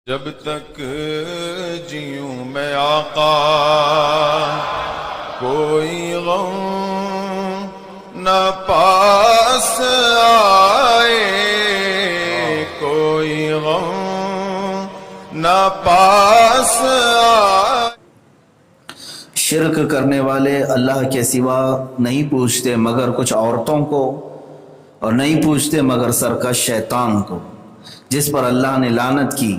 جب تک جیوں میں آقا کوئی غم نہ پاس آئے، کوئی غم نہ پاس آئے۔ شرک کرنے والے اللہ کے سوا نہیں پوچھتے مگر کچھ عورتوں کو، اور نہیں پوچھتے مگر سرکش شیطان کو، جس پر اللہ نے لعنت کی۔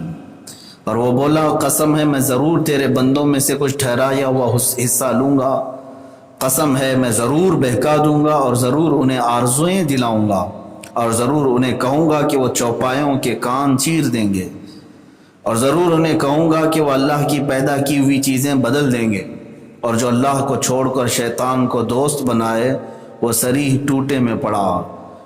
اور وہ بولا قسم ہے میں ضرور تیرے بندوں میں سے کچھ ٹھہرایا ہوا حصہ لوں گا، قسم ہے میں ضرور بہکا دوں گا، اور ضرور انہیں آرزویں دلاؤں گا، اور ضرور انہیں کہوں گا کہ وہ چوپایوں کے کان چیر دیں گے، اور ضرور انہیں کہوں گا کہ وہ اللہ کی پیدا کی ہوئی چیزیں بدل دیں گے، اور جو اللہ کو چھوڑ کر شیطان کو دوست بنائے وہ صریح ٹوٹے میں پڑا۔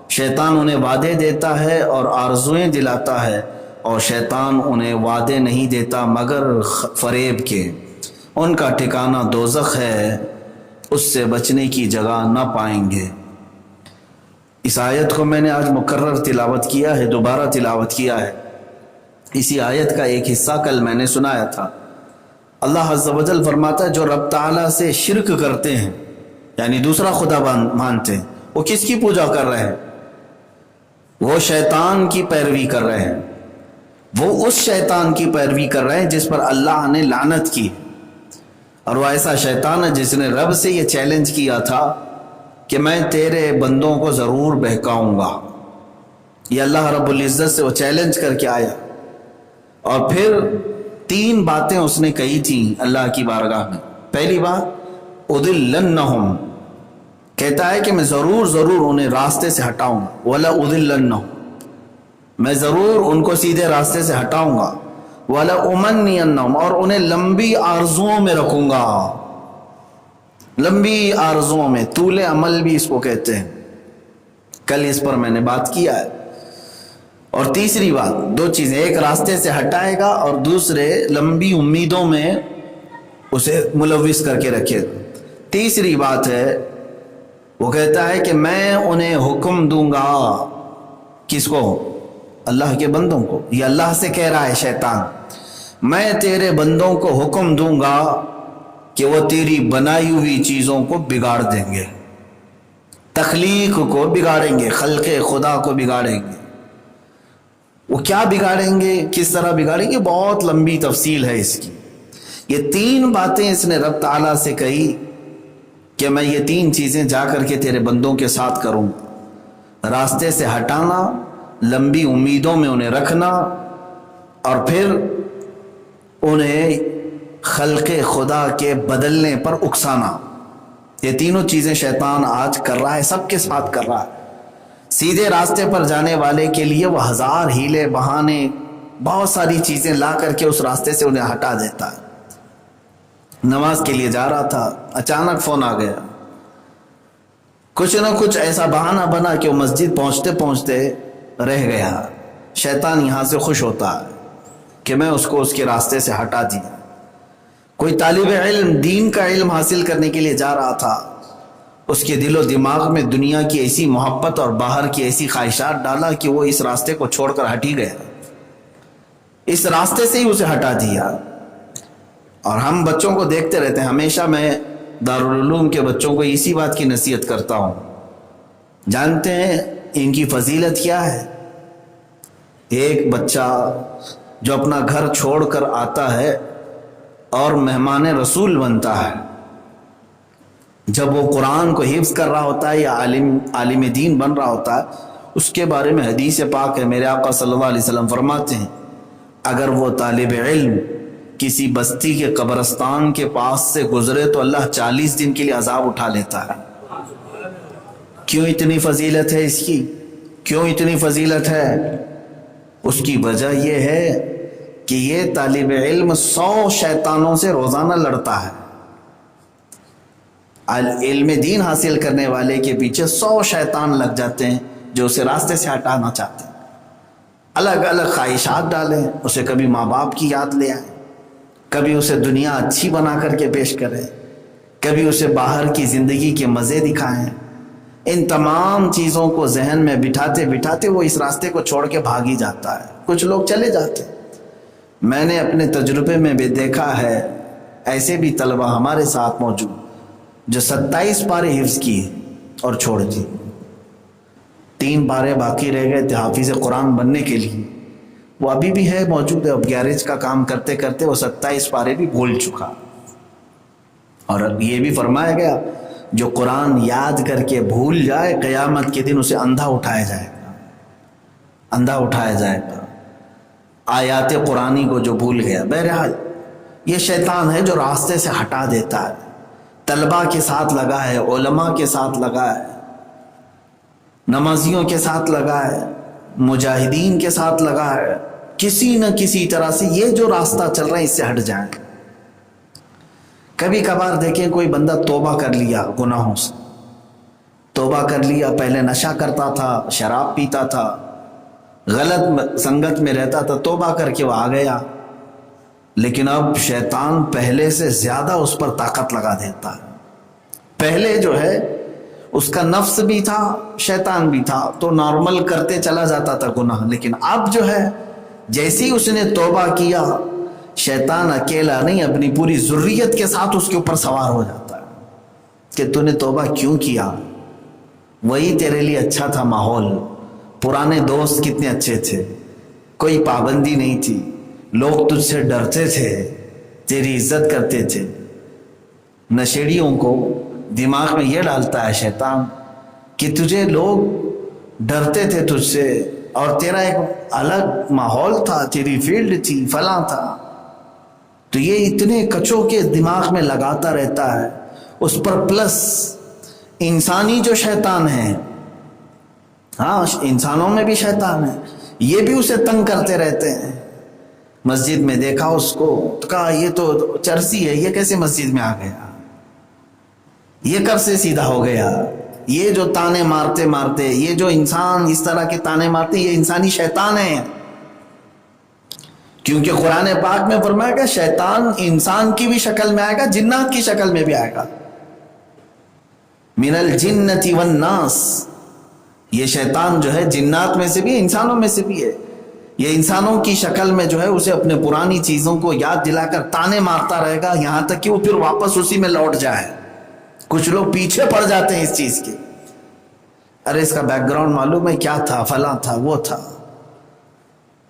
شیطان انہیں وعدے دیتا ہے اور آرزویں دلاتا ہے، اور شیطان انہیں وعدے نہیں دیتا مگر فریب کے۔ ان کا ٹھکانہ دوزخ ہے، اس سے بچنے کی جگہ نہ پائیں گے۔ اس آیت کو میں نے آج مکرر تلاوت کیا ہے، دوبارہ تلاوت کیا ہے۔ اسی آیت کا ایک حصہ کل میں نے سنایا تھا۔ اللہ عز و جل فرماتا ہے جو رب تعالیٰ سے شرک کرتے ہیں، یعنی دوسرا خدا مانتے ہیں، وہ کس کی پوجا کر رہے ہیں؟ وہ شیطان کی پیروی کر رہے ہیں، وہ اس شیطان کی پیروی کر رہے ہیں جس پر اللہ نے لعنت کی۔ اور وہ ایسا شیطان ہے جس نے رب سے یہ چیلنج کیا تھا کہ میں تیرے بندوں کو ضرور بہکاؤں گا۔ یہ اللہ رب العزت سے وہ چیلنج کر کے آیا، اور پھر 3 باتیں اس نے کہی تھیں اللہ کی بارگاہ میں۔ پہلی بات اضلنہم، کہتا ہے کہ میں ضرور انہیں راستے سے ہٹاؤں گا، ولا اضلنہم، میں ضرور ان کو سیدھے راستے سے ہٹاؤں گا، ولا امنینہم، اور انہیں لمبی آرزوؤں میں رکھوں گا، لمبی آرزوؤں میں، طول عمل بھی اس کو کہتے ہیں۔ کل اس پر میں نے بات کیا ہے۔ اور تیسری بات، 2 چیزیں، ایک راستے سے ہٹائے گا، اور دوسرے لمبی امیدوں میں اسے ملوث کر کے رکھے گا۔ تیسری بات ہے وہ کہتا ہے کہ میں انہیں حکم دوں گا، کس کو؟ اللہ کے بندوں کو۔ یہ اللہ سے کہہ رہا ہے شیطان، میں تیرے بندوں کو حکم دوں گا کہ وہ تیری بنائی ہوئی چیزوں کو بگاڑ دیں گے، تخلیق کو بگاڑیں گے، خلق خدا کو بگاڑیں گے۔ وہ کیا بگاڑیں گے، کس طرح بگاڑیں گے، بہت لمبی تفصیل ہے اس کی۔ یہ 3 باتیں اس نے رب تعالیٰ سے کہی کہ میں یہ 3 چیزیں جا کر کے تیرے بندوں کے ساتھ کروں، راستے سے ہٹانا، لمبی امیدوں میں انہیں رکھنا، اور پھر انہیں خلق خدا کے بدلنے پر اکسانا۔ یہ تینوں چیزیں شیطان آج کر رہا ہے، سب کے ساتھ کر رہا ہے۔ سیدھے راستے پر جانے والے کے لیے وہ 1000 ہیلے بہانے، بہت ساری چیزیں لا کر کے اس راستے سے انہیں ہٹا دیتا ہے۔ نماز کے لیے جا رہا تھا، اچانک فون آ گیا، کچھ نہ کچھ ایسا بہانہ بنا کہ وہ مسجد پہنچتے پہنچتے رہ گیا۔ شیطان یہاں سے خوش ہوتا ہے کہ میں اس کو اس کے راستے سے ہٹا دیا۔ کوئی طالب علم دین کا علم حاصل کرنے کے لیے جا رہا تھا، اس کے دل و دماغ میں دنیا کی ایسی محبت اور باہر کی ایسی خواہشات ڈالا کہ وہ اس راستے کو چھوڑ کر ہٹ ہی گیا، اس راستے سے ہی اسے ہٹا دیا۔ اور ہم بچوں کو دیکھتے رہتے ہیں، ہمیشہ میں دارالعلوم کے بچوں کو اسی بات کی نصیحت کرتا ہوں۔ جانتے ہیں ان کی فضیلت کیا ہے؟ ایک بچہ جو اپنا گھر چھوڑ کر آتا ہے اور مہمان رسول بنتا ہے، جب وہ قرآن کو حفظ کر رہا ہوتا ہے یا عالم دین بن رہا ہوتا ہے، اس کے بارے میں حدیث پاک ہے، میرے آقا صلی اللہ علیہ وسلم فرماتے ہیں اگر وہ طالب علم کسی بستی کے قبرستان کے پاس سے گزرے تو اللہ 40 دن کے لیے عذاب اٹھا لیتا ہے۔ کیوں اتنی فضیلت ہے اس کی؟ کیوں اتنی فضیلت ہے؟ اس کی وجہ یہ ہے کہ یہ طالب علم 100 شیطانوں سے روزانہ لڑتا ہے۔ علم دین حاصل کرنے والے کے پیچھے 100 شیطان لگ جاتے ہیں جو اسے راستے سے ہٹانا چاہتے ہیں، الگ الگ خواہشات ڈالیں، اسے کبھی ماں باپ کی یاد لے آئیں، کبھی اسے دنیا اچھی بنا کر کے پیش کریں، کبھی اسے باہر کی زندگی کے مزے دکھائیں۔ ان تمام چیزوں کو ذہن میں بٹھاتے بٹھاتے وہ اس راستے کو چھوڑ کے بھاگ ہی جاتا ہے۔ کچھ لوگ چلے جاتے ہیں، میں نے اپنے تجربے میں بھی دیکھا ہے، ایسے بھی طلبہ ہمارے ساتھ موجود جو 27 پارے حفظ کیے اور چھوڑ دیے، 3 پارے باقی رہ گئے تھے حافظ قرآن بننے کے لیے، وہ ابھی بھی ہے موجود ہے، اب گیریج کا کام کرتے کرتے وہ 27 پارے بھی بھول چکا۔ اور یہ بھی فرمایا گیا جو قرآن یاد کر کے بھول جائے قیامت کے دن اسے اندھا اٹھایا جائے گا، اندھا اٹھایا جائے گا، آیات قرآنی کو جو بھول گیا۔ بہرحال یہ شیطان ہے جو راستے سے ہٹا دیتا ہے، طلباء کے ساتھ لگا ہے، علماء کے ساتھ لگا ہے، نمازیوں کے ساتھ لگا ہے، مجاہدین کے ساتھ لگا ہے، کسی نہ کسی طرح سے یہ جو راستہ چل رہا ہے اس سے ہٹ جائیں۔ کبھی کبھار دیکھیں کوئی بندہ توبہ کر لیا گناہوں سے، توبہ کر لیا، پہلے نشہ کرتا تھا، شراب پیتا تھا، غلط سنگت میں رہتا تھا، توبہ کر کے وہ آ گیا، لیکن اب شیطان پہلے سے زیادہ اس پر طاقت لگا دیتا ہے۔ پہلے جو ہے اس کا نفس بھی تھا، شیطان بھی تھا، تو نارمل کرتے چلا جاتا تھا گناہ، لیکن اب جو ہے جیسی اس نے توبہ کیا، شیطان اکیلا نہیں اپنی پوری ذریت کے ساتھ اس کے اوپر سوار ہو جاتا ہے کہ تو نے توبہ کیوں کیا، وہی تیرے لیے اچھا تھا ماحول، پرانے دوست کتنے اچھے تھے، کوئی پابندی نہیں تھی، لوگ تجھ سے ڈرتے تھے، تیری عزت کرتے تھے۔ نشیڑیوں کو دماغ میں یہ ڈالتا ہے شیطان کہ تجھے لوگ ڈرتے تھے تجھ سے، اور تیرا ایک الگ ماحول تھا، تیری فیلڈ تھی، فلاں تھا، تو یہ اتنے کچوں کے دماغ میں لگاتا رہتا ہے۔ اس پر پلس انسانی جو شیطان ہے، ہاں انسانوں میں بھی شیطان ہے، یہ بھی اسے تنگ کرتے رہتے ہیں۔ مسجد میں دیکھا اس کو تو کہا یہ تو چرسی ہے، یہ کیسے مسجد میں آ گیا، یہ کب سے سیدھا ہو گیا، یہ جو تانے مارتے مارتے، یہ جو انسان اس طرح کے تانے مارتے، یہ انسانی شیطان ہے۔ کیونکہ قرآن پاک میں فرمایا گیا شیطان انسان کی بھی شکل میں آئے گا، جنات کی شکل میں بھی آئے گا، من الجنۃ والناس، یہ شیطان جو ہے جنات میں سے بھی انسانوں میں سے بھی ہے، یہ انسانوں کی شکل میں جو ہے اسے اپنے پرانی چیزوں کو یاد دلا کر تانے مارتا رہے گا، یہاں تک کہ وہ پھر واپس اسی میں لوٹ جائے۔ کچھ لوگ پیچھے پڑ جاتے ہیں اس چیز کے، ارے اس کا بیک گراؤنڈ معلوم ہے کیا تھا، فلاں تھا، وہ تھا،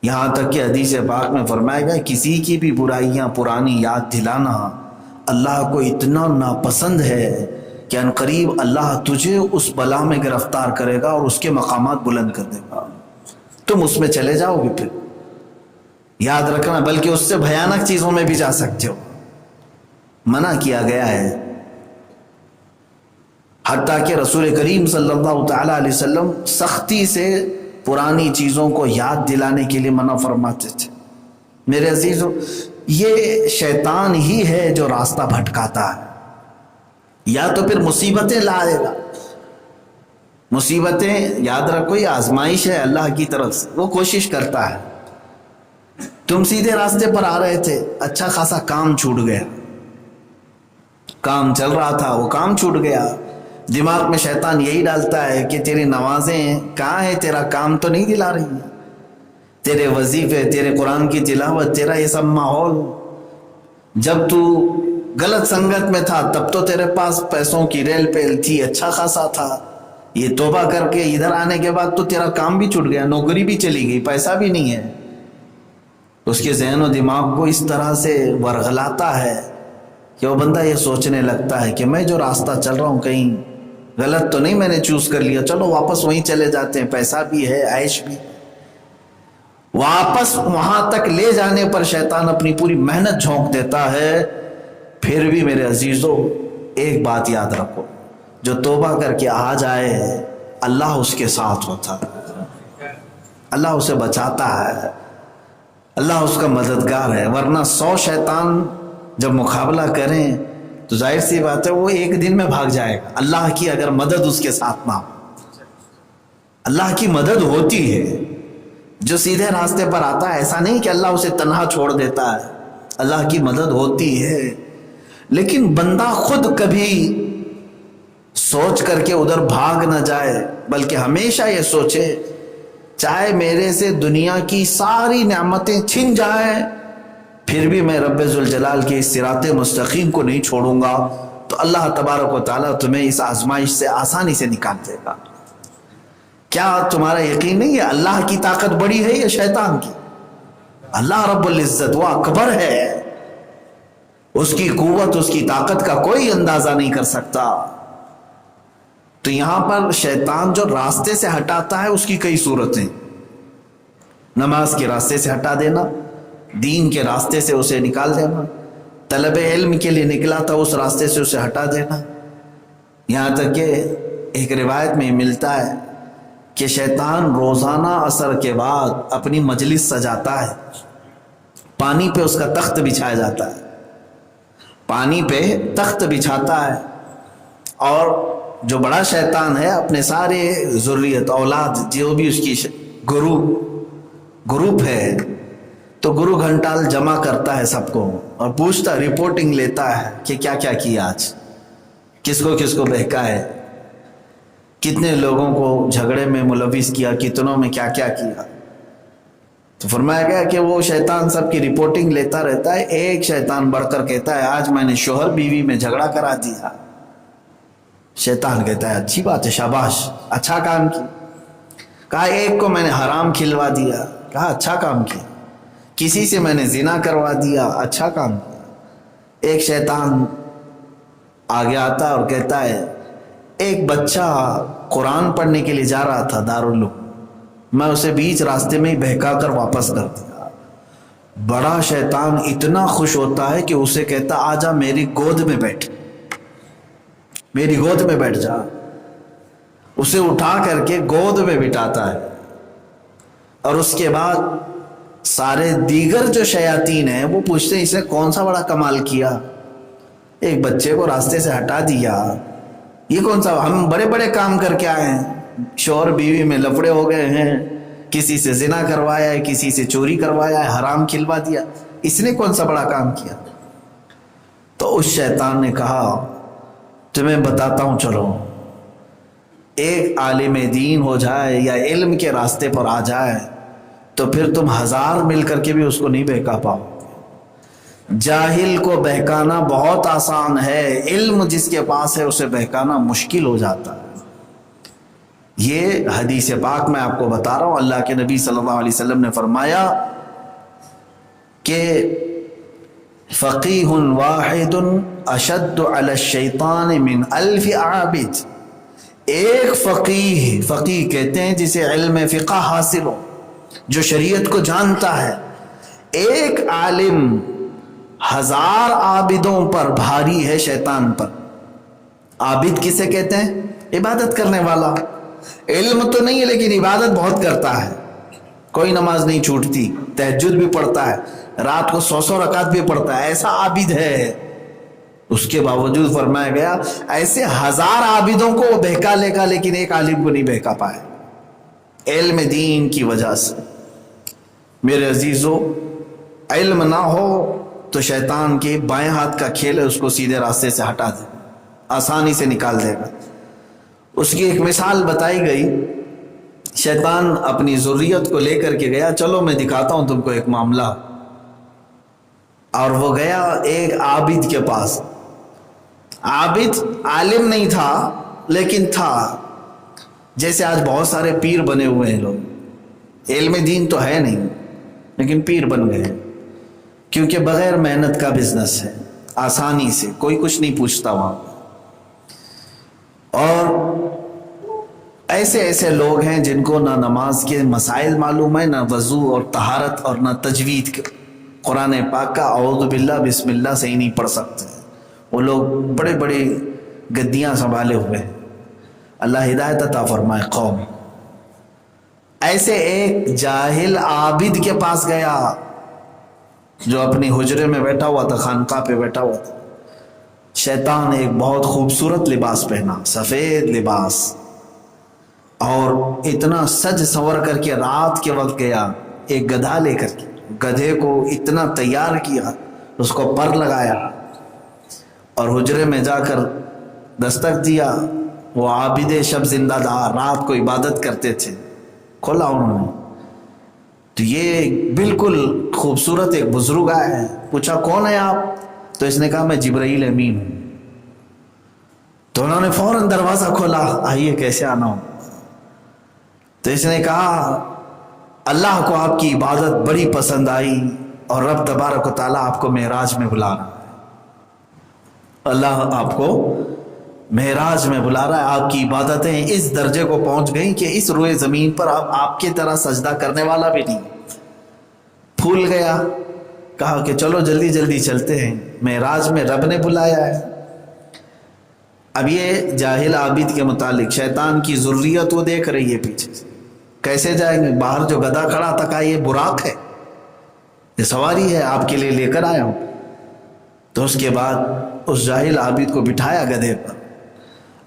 یہاں تک کہ حدیث پاک میں فرمایا گیا کسی کی بھی برائیاں پرانی یاد دلانا اللہ کو اتنا ناپسند ہے کہ عنقریب اللہ تجھے اس بلا میں گرفتار کرے گا اور اس کے مقامات بلند کر دے گا، تم اس میں چلے جاؤ گے۔ پھر یاد رکھنا، بلکہ اس سے بھیانک چیزوں میں بھی جا سکتے ہو، منع کیا گیا ہے۔ حتیٰ کہ رسول کریم صلی اللہ تعالی علیہ وسلم سختی سے پرانی چیزوں کو یاد دلانے کے لیے منع فرماتے تھے۔ میرے عزیزو، یہ شیطان ہی ہے جو راستہ بھٹکاتا ہے، یا تو پھر مصیبتیں لائے گا، مصیبتیں یاد رکھو یہ آزمائش ہے اللہ کی طرف سے، وہ کوشش کرتا ہے۔ تم سیدھے راستے پر آ رہے تھے، اچھا خاصا کام چھوٹ گیا، کام چل رہا تھا وہ کام چھوٹ گیا، دماغ میں شیطان یہی ڈالتا ہے کہ تیری نمازیں کہاں ہیں، تیرا کام تو نہیں دلا رہی ہے، تیرے وظیفے، تیرے قرآن کی تلاوت، تیرا یہ سب ماحول، جب تو غلط سنگت میں تھا تب تو تیرے پاس پیسوں کی ریل پیل تھی، اچھا خاصا تھا، یہ توبہ کر کے ادھر آنے کے بعد تو تیرا کام بھی چھوٹ گیا، نوکری بھی چلی گئی، پیسہ بھی نہیں ہے۔ اس کے ذہن و دماغ کو اس طرح سے ورغلاتا ہے کہ وہ بندہ یہ سوچنے لگتا ہے کہ میں جو راستہ چل رہا ہوں کہیں غلط تو نہیں میں نے چوز کر لیا، چلو واپس وہیں چلے جاتے ہیں، پیسہ بھی ہے، عیش بھی۔ واپس وہاں تک لے جانے پر شیطان اپنی پوری محنت جھونک دیتا ہے۔ پھر بھی میرے عزیزو ایک بات یاد رکھو، جو توبہ کر کے آ جائے اللہ اس کے ساتھ ہوتا ہے، اللہ اسے بچاتا ہے، اللہ اس کا مددگار ہے، ورنہ 100 شیطان جب مقابلہ کریں تو ظاہر سی بات ہے وہ ایک دن میں بھاگ جائے گا، اللہ کی اگر مدد اس کے ساتھ نہ ہو۔ اللہ کی مدد ہوتی ہے، جو سیدھے راستے پر آتا ہے ایسا نہیں کہ اللہ اسے تنہا چھوڑ دیتا ہے، اللہ کی مدد ہوتی ہے، لیکن بندہ خود کبھی سوچ کر کے ادھر بھاگ نہ جائے، بلکہ ہمیشہ یہ سوچے چاہے میرے سے دنیا کی ساری نعمتیں چھن جائیں پھر بھی میں رب ذوالجلال کے اس صراط مستقیم کو نہیں چھوڑوں گا، تو اللہ تبارک و تعالیٰ تمہیں اس آزمائش سے آسانی سے نکال دے گا۔ کیا تمہارا یقین نہیں ہے اللہ کی طاقت بڑی ہے یا شیطان کی؟ اللہ رب العزت وہ اکبر ہے، اس کی قوت، اس کی طاقت کا کوئی اندازہ نہیں کر سکتا۔ تو یہاں پر شیطان جو راستے سے ہٹاتا ہے اس کی کئی صورتیں، نماز کے راستے سے ہٹا دینا، دین کے راستے سے اسے نکال دینا، طلب علم کے لیے نکلا تھا اس راستے سے اسے ہٹا دینا، یہاں تک کہ ایک روایت میں ملتا ہے کہ شیطان روزانہ عصر کے بعد اپنی مجلس سجاتا ہے، پانی پہ اس کا تخت بچھایا جاتا ہے، پانی پہ تخت بچھاتا ہے، اور جو بڑا شیطان ہے اپنے سارے ذریت اولاد جو بھی اس کی گروپ ہے، تو گرو گھنٹال جمع کرتا ہے سب کو اور پوچھتا، رپورٹنگ لیتا ہے کہ کیا کیا کیا آج، کس کو بہکا ہے، کتنے لوگوں کو جھگڑے میں ملوث کیا، کتنوں میں کیا کیا کیا۔ تو فرمایا گیا کہ وہ شیطان سب کی رپورٹنگ لیتا رہتا ہے، ایک شیطان بڑھ کر کہتا ہے آج میں نے شوہر بیوی میں جھگڑا کرا دیا۔ شیطان کہتا ہے اچھی بات ہے، شاباش، اچھا کام کی۔ کہا ایک کو میں نے حرام کھلوا دیا، کہا اچھا کام کیا۔ کسی سے میں نے زنا کروا دیا، اچھا کام کیا۔ ایک شیطان آگے آتا اور کہتا ہے ایک بچہ قرآن پڑھنے کے لیے جا رہا تھا دارالعلوم، میں اسے بیچ راستے میں ہی بہکا کر واپس کر دیا۔ بڑا شیطان اتنا خوش ہوتا ہے کہ اسے کہتا آجا میری گود میں بیٹھ، میری گود میں بیٹھ جا، اسے اٹھا کر کے گود میں بٹھاتا ہے، اور اس کے بعد سارے دیگر جو شیاطین ہیں وہ پوچھتے ہیں اسے کون سا بڑا کمال کیا، ایک بچے کو راستے سے ہٹا دیا، یہ کون سا، ہم بڑے بڑے کام کر کے آئے ہیں، شوہر بیوی میں لفڑے ہو گئے ہیں، کسی سے زنا کروایا ہے، کسی سے چوری کروایا ہے، حرام کھلوا دیا، اس نے کون سا بڑا کام کیا۔ تو اس شیطان نے کہا تمہیں بتاتا ہوں، چلو ایک عالم دین ہو جائے یا علم کے راستے پر آ جائے تو پھر تم 1000 مل کر کے بھی اس کو نہیں بہکا پاؤ۔ جاہل کو بہکانا بہت آسان ہے، علم جس کے پاس ہے اسے بہکانا مشکل ہو جاتا ہے۔ یہ حدیث پاک میں آپ کو بتا رہا ہوں، اللہ کے نبی صلی اللہ علیہ وسلم نے فرمایا کہ فقیہ واحد اشد علی الشیطان من 1000 عابد۔ ایک فقیہ کہتے ہیں جسے علم فقہ حاصل ہو، جو شریعت کو جانتا ہے، ایک عالم 1000 عابدوں پر بھاری ہے شیطان پر۔ عابد کسے کہتے ہیں؟ عبادت کرنے والا، علم تو نہیں ہے لیکن عبادت بہت کرتا ہے، کوئی نماز نہیں چھوٹتی، تہجد بھی پڑھتا ہے، رات کو 100 رکعت بھی پڑھتا ہے، ایسا عابد ہے۔ اس کے باوجود فرمایا گیا ایسے 1000 عابدوں کو وہ بہکا لے گا لیکن ایک عالم کو نہیں بہکا پائے، علم دین کی وجہ سے۔ میرے عزیزو، علم نہ ہو تو شیطان کے بائیں ہاتھ کا کھیل ہے، اس کو سیدھے راستے سے ہٹا دے، آسانی سے نکال دے گا۔ اس کی ایک مثال بتائی گئی، شیطان اپنی ذریت کو لے کر کے گیا، چلو میں دکھاتا ہوں تم کو ایک معاملہ، اور وہ گیا ایک عابد کے پاس۔ عابد عالم نہیں تھا لیکن تھا، جیسے آج بہت سارے پیر بنے ہوئے ہیں لوگ، علم دین تو ہے نہیں لیکن پیر بن گئے، کیونکہ بغیر محنت کا بزنس ہے، آسانی سے کوئی کچھ نہیں پوچھتا وہاں۔ اور ایسے لوگ ہیں جن کو نہ نماز کے مسائل معلوم ہے، نہ وضو اور طہارت، اور نہ تجوید کے قرآن پاک کا اعوذ باللہ بسم اللہ سے ہی نہیں پڑھ سکتے۔ وہ لوگ بڑے بڑے گدیاں سنبھالے ہوئے ہیں، اللہ ہدایت عطا فرمائے قوم۔ ایسے ایک جاہل عابد کے پاس گیا جو اپنی حجرے میں بیٹھا ہوا تھا، خانقاہ پہ بیٹھا ہوا تھا۔ شیطان ایک بہت خوبصورت لباس پہنا، سفید لباس، اور اتنا سج سنور کر کے رات کے وقت گیا، ایک گدھا لے کر کے، گدھے کو اتنا تیار کیا، اس کو پر لگایا اور حجرے میں جا کر دستک دیا۔ وہ عابد شب زندہ دار رات کو عبادت کرتے تھے، کھولا انہوں نے، تو یہ بالکل خوبصورت ایک بزرگ آئے ہیں. پوچھا کون ہے آپ؟ تو اس نے کہا میں جبرائیل امین ہوں. تو انہوں نے فوراً دروازہ کھولا, آئیے کیسے آنا ہو. تو اس نے کہا اللہ کو آپ کی عبادت بڑی پسند آئی اور رب تبارک و تعالیٰ آپ کو معراج میں بلا رہا ہے. اللہ آپ کو معراج میں بلا رہا ہے. آپ کی عبادتیں اس درجے کو پہنچ گئیں کہ اس روئے زمین پر آپ کی طرح سجدہ کرنے والا بھی نہیں. پھول گیا, کہا کہ چلو جلدی جلدی چلتے ہیں, معراج میں رب نے بلایا ہے. اب یہ جاہل عابد کے متعلق شیطان کی ذریت وہ دیکھ رہی ہے پیچھے سے, کیسے جائیں گے؟ باہر جو گدھا کھڑا تھا, کہا یہ براق ہے, یہ سواری ہے, آپ کے لیے لے کر آیا ہوں. تو اس کے بعد اس جاہل عابد کو بٹھایا گدھے پر,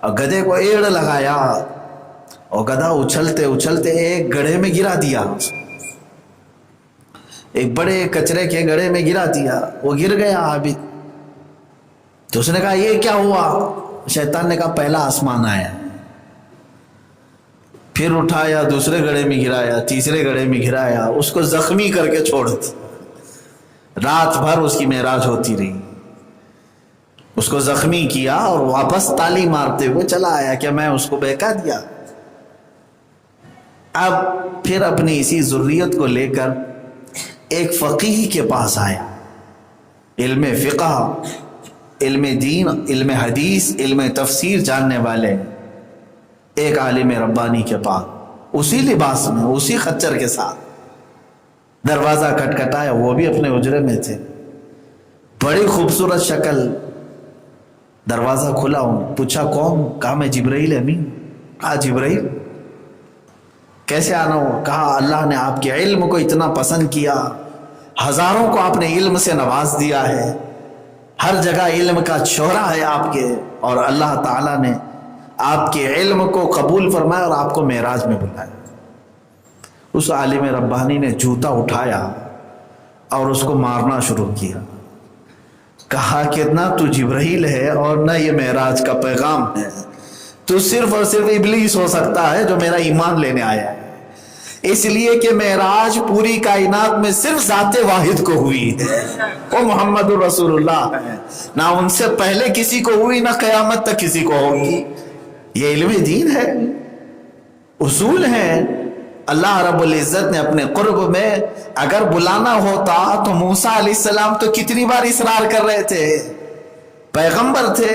اور گدھے کو ایڑ لگایا, اور گدھا اچھلتے اچھلتے ایک گڑھے میں گرا دیا, ایک بڑے کچرے کے گڑھے میں گرا دیا. وہ گر گیا عابد. تو اس نے کہا یہ کیا ہوا؟ شیطان نے کہا پہلا آسمان آیا, پھر اٹھایا, دوسرے گڑھے میں گرایا, تیسرے گڑھے میں گرایا, اس کو زخمی کر کے چھوڑ دیا. رات بھر اس کی معراج ہوتی رہی, اس کو زخمی کیا اور واپس تالی مارتے ہوئے چلا آیا کہ میں اس کو بہکا دیا. اب پھر اپنی اسی ذریت کو لے کر ایک فقیہ کے پاس آیا, علم فقہ, علم دین, علم حدیث, علم تفسیر جاننے والے ایک عالم ربانی کے پاس, اسی لباس میں, اسی خچر کے ساتھ. دروازہ کھٹکھٹایا, وہ بھی اپنے حجرے میں تھے, بڑی خوبصورت شکل. دروازہ کھلا, پوچھا کون؟ کہا میں جبرائیل امین. کہا جبرائیل کیسے آنا ہو؟ کہا اللہ نے آپ کے علم کو اتنا پسند کیا, ہزاروں کو آپ نے علم سے نواز دیا ہے, ہر جگہ علم کا شہرہ ہے آپ کے, اور اللہ تعالیٰ نے آپ کے علم کو قبول فرمایا اور آپ کو معراج میں بلایا. اس عالم ربانی نے جوتا اٹھایا اور اس کو مارنا شروع کیا. کہا کہ نہ تو جبرائیل ہے اور نہ یہ معراج کا پیغام ہے, تو صرف اور صرف ابلیس ہو سکتا ہے جو میرا ایمان لینے آیا ہے. اس لیے کہ معراج پوری کائنات میں صرف ذات واحد کو ہوئی ہے, وہ محمد رسول اللہ ہے, نہ ان سے پہلے کسی کو ہوئی, نہ قیامت تک کسی کو ہوگی. یہ علم دین ہے, اصول ہیں. اللہ رب العزت نے اپنے قرب میں اگر بلانا ہوتا تو موسیٰ علیہ السلام تو کتنی بار اصرار کر رہے تھے, پیغمبر تھے.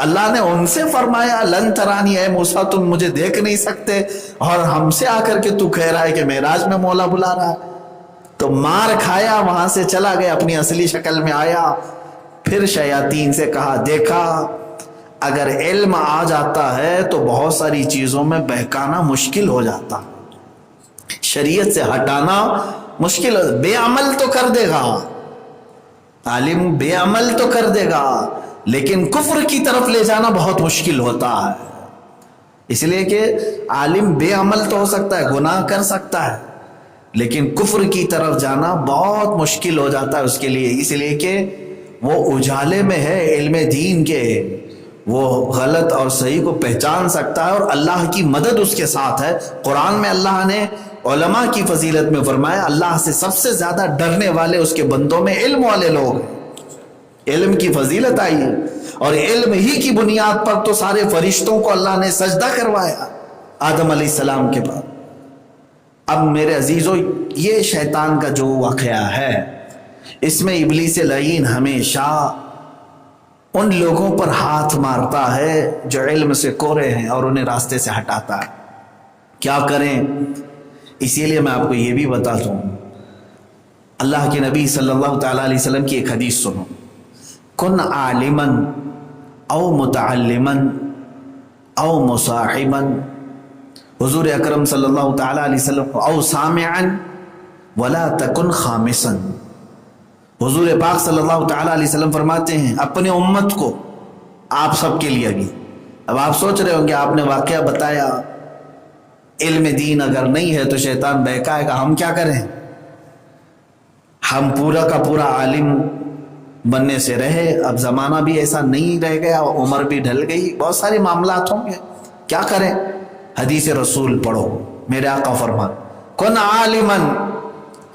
اللہ نے ان سے فرمایا لن ترانی, اے موسیٰ تم مجھے دیکھ نہیں سکتے, اور ہم سے آ کر کے تو کہہ رہا ہے کہ معراج میں مولا بلا رہا ہے. تو مار کھایا, وہاں سے چلا گیا, اپنی اصلی شکل میں آیا. پھر شیاطین سے کہا دیکھا اگر علم آ جاتا ہے تو بہت ساری چیزوں میں بہکانا مشکل ہو جاتا, شریعت سے ہٹانا مشکل. بے عمل تو کر دے گا عالم, بے عمل تو کر دے گا, لیکن کفر کی طرف لے جانا بہت مشکل ہوتا ہے. اس لیے کہ عالم بے عمل تو ہو سکتا ہے, گناہ کر سکتا ہے, لیکن کفر کی طرف جانا بہت مشکل ہو جاتا ہے اس کے لیے. اس لیے کہ وہ اجالے میں ہے علم دین کے, وہ غلط اور صحیح کو پہچان سکتا ہے, اور اللہ کی مدد اس کے ساتھ ہے. قرآن میں اللہ نے علماء کی فضیلت میں فرمایا اللہ سے سب سے زیادہ ڈرنے والے اس کے بندوں میں علم والے لوگ ہیں. علم کی فضیلت آئی ہے, اور علم ہی کی بنیاد پر تو سارے فرشتوں کو اللہ نے سجدہ کروایا آدم علیہ السلام کے بعد. اب میرے عزیزو, یہ شیطان کا جو واقعہ ہے, اس میں ابلیس لعین ہمیشہ ان لوگوں پر ہاتھ مارتا ہے جو علم سے کورے ہیں, اور انہیں راستے سے ہٹاتا ہے. کیا کریں؟ اسی لیے میں آپ کو یہ بھی بتا دوں, اللہ کے نبی صلی اللہ تعالیٰ علیہ وسلم کی ایک حدیث سنو, کن عالما او متعلما او مصاحبا. حضور اکرم صلی اللہ تعالیٰ علیہ وسلم, او سامعا ولا تکن خامسا. حضور پاک صلی اللہ تعالیٰ علیہ وسلم فرماتے ہیں اپنے امت کو, آپ سب کے لیے بھی. اب آپ سوچ رہے ہوں گے آپ نے واقعہ بتایا, علم دین اگر نہیں ہے تو شیطان بہکائے گا, ہم کیا کریں؟ ہم پورا کا پورا عالم بننے سے رہے, اب زمانہ بھی ایسا نہیں رہ گیا, عمر بھی ڈھل گئی, بہت سارے معاملات ہوں گے, کیا کریں؟ حدیث رسول پڑھو, میرے آقا فرمان کن عالما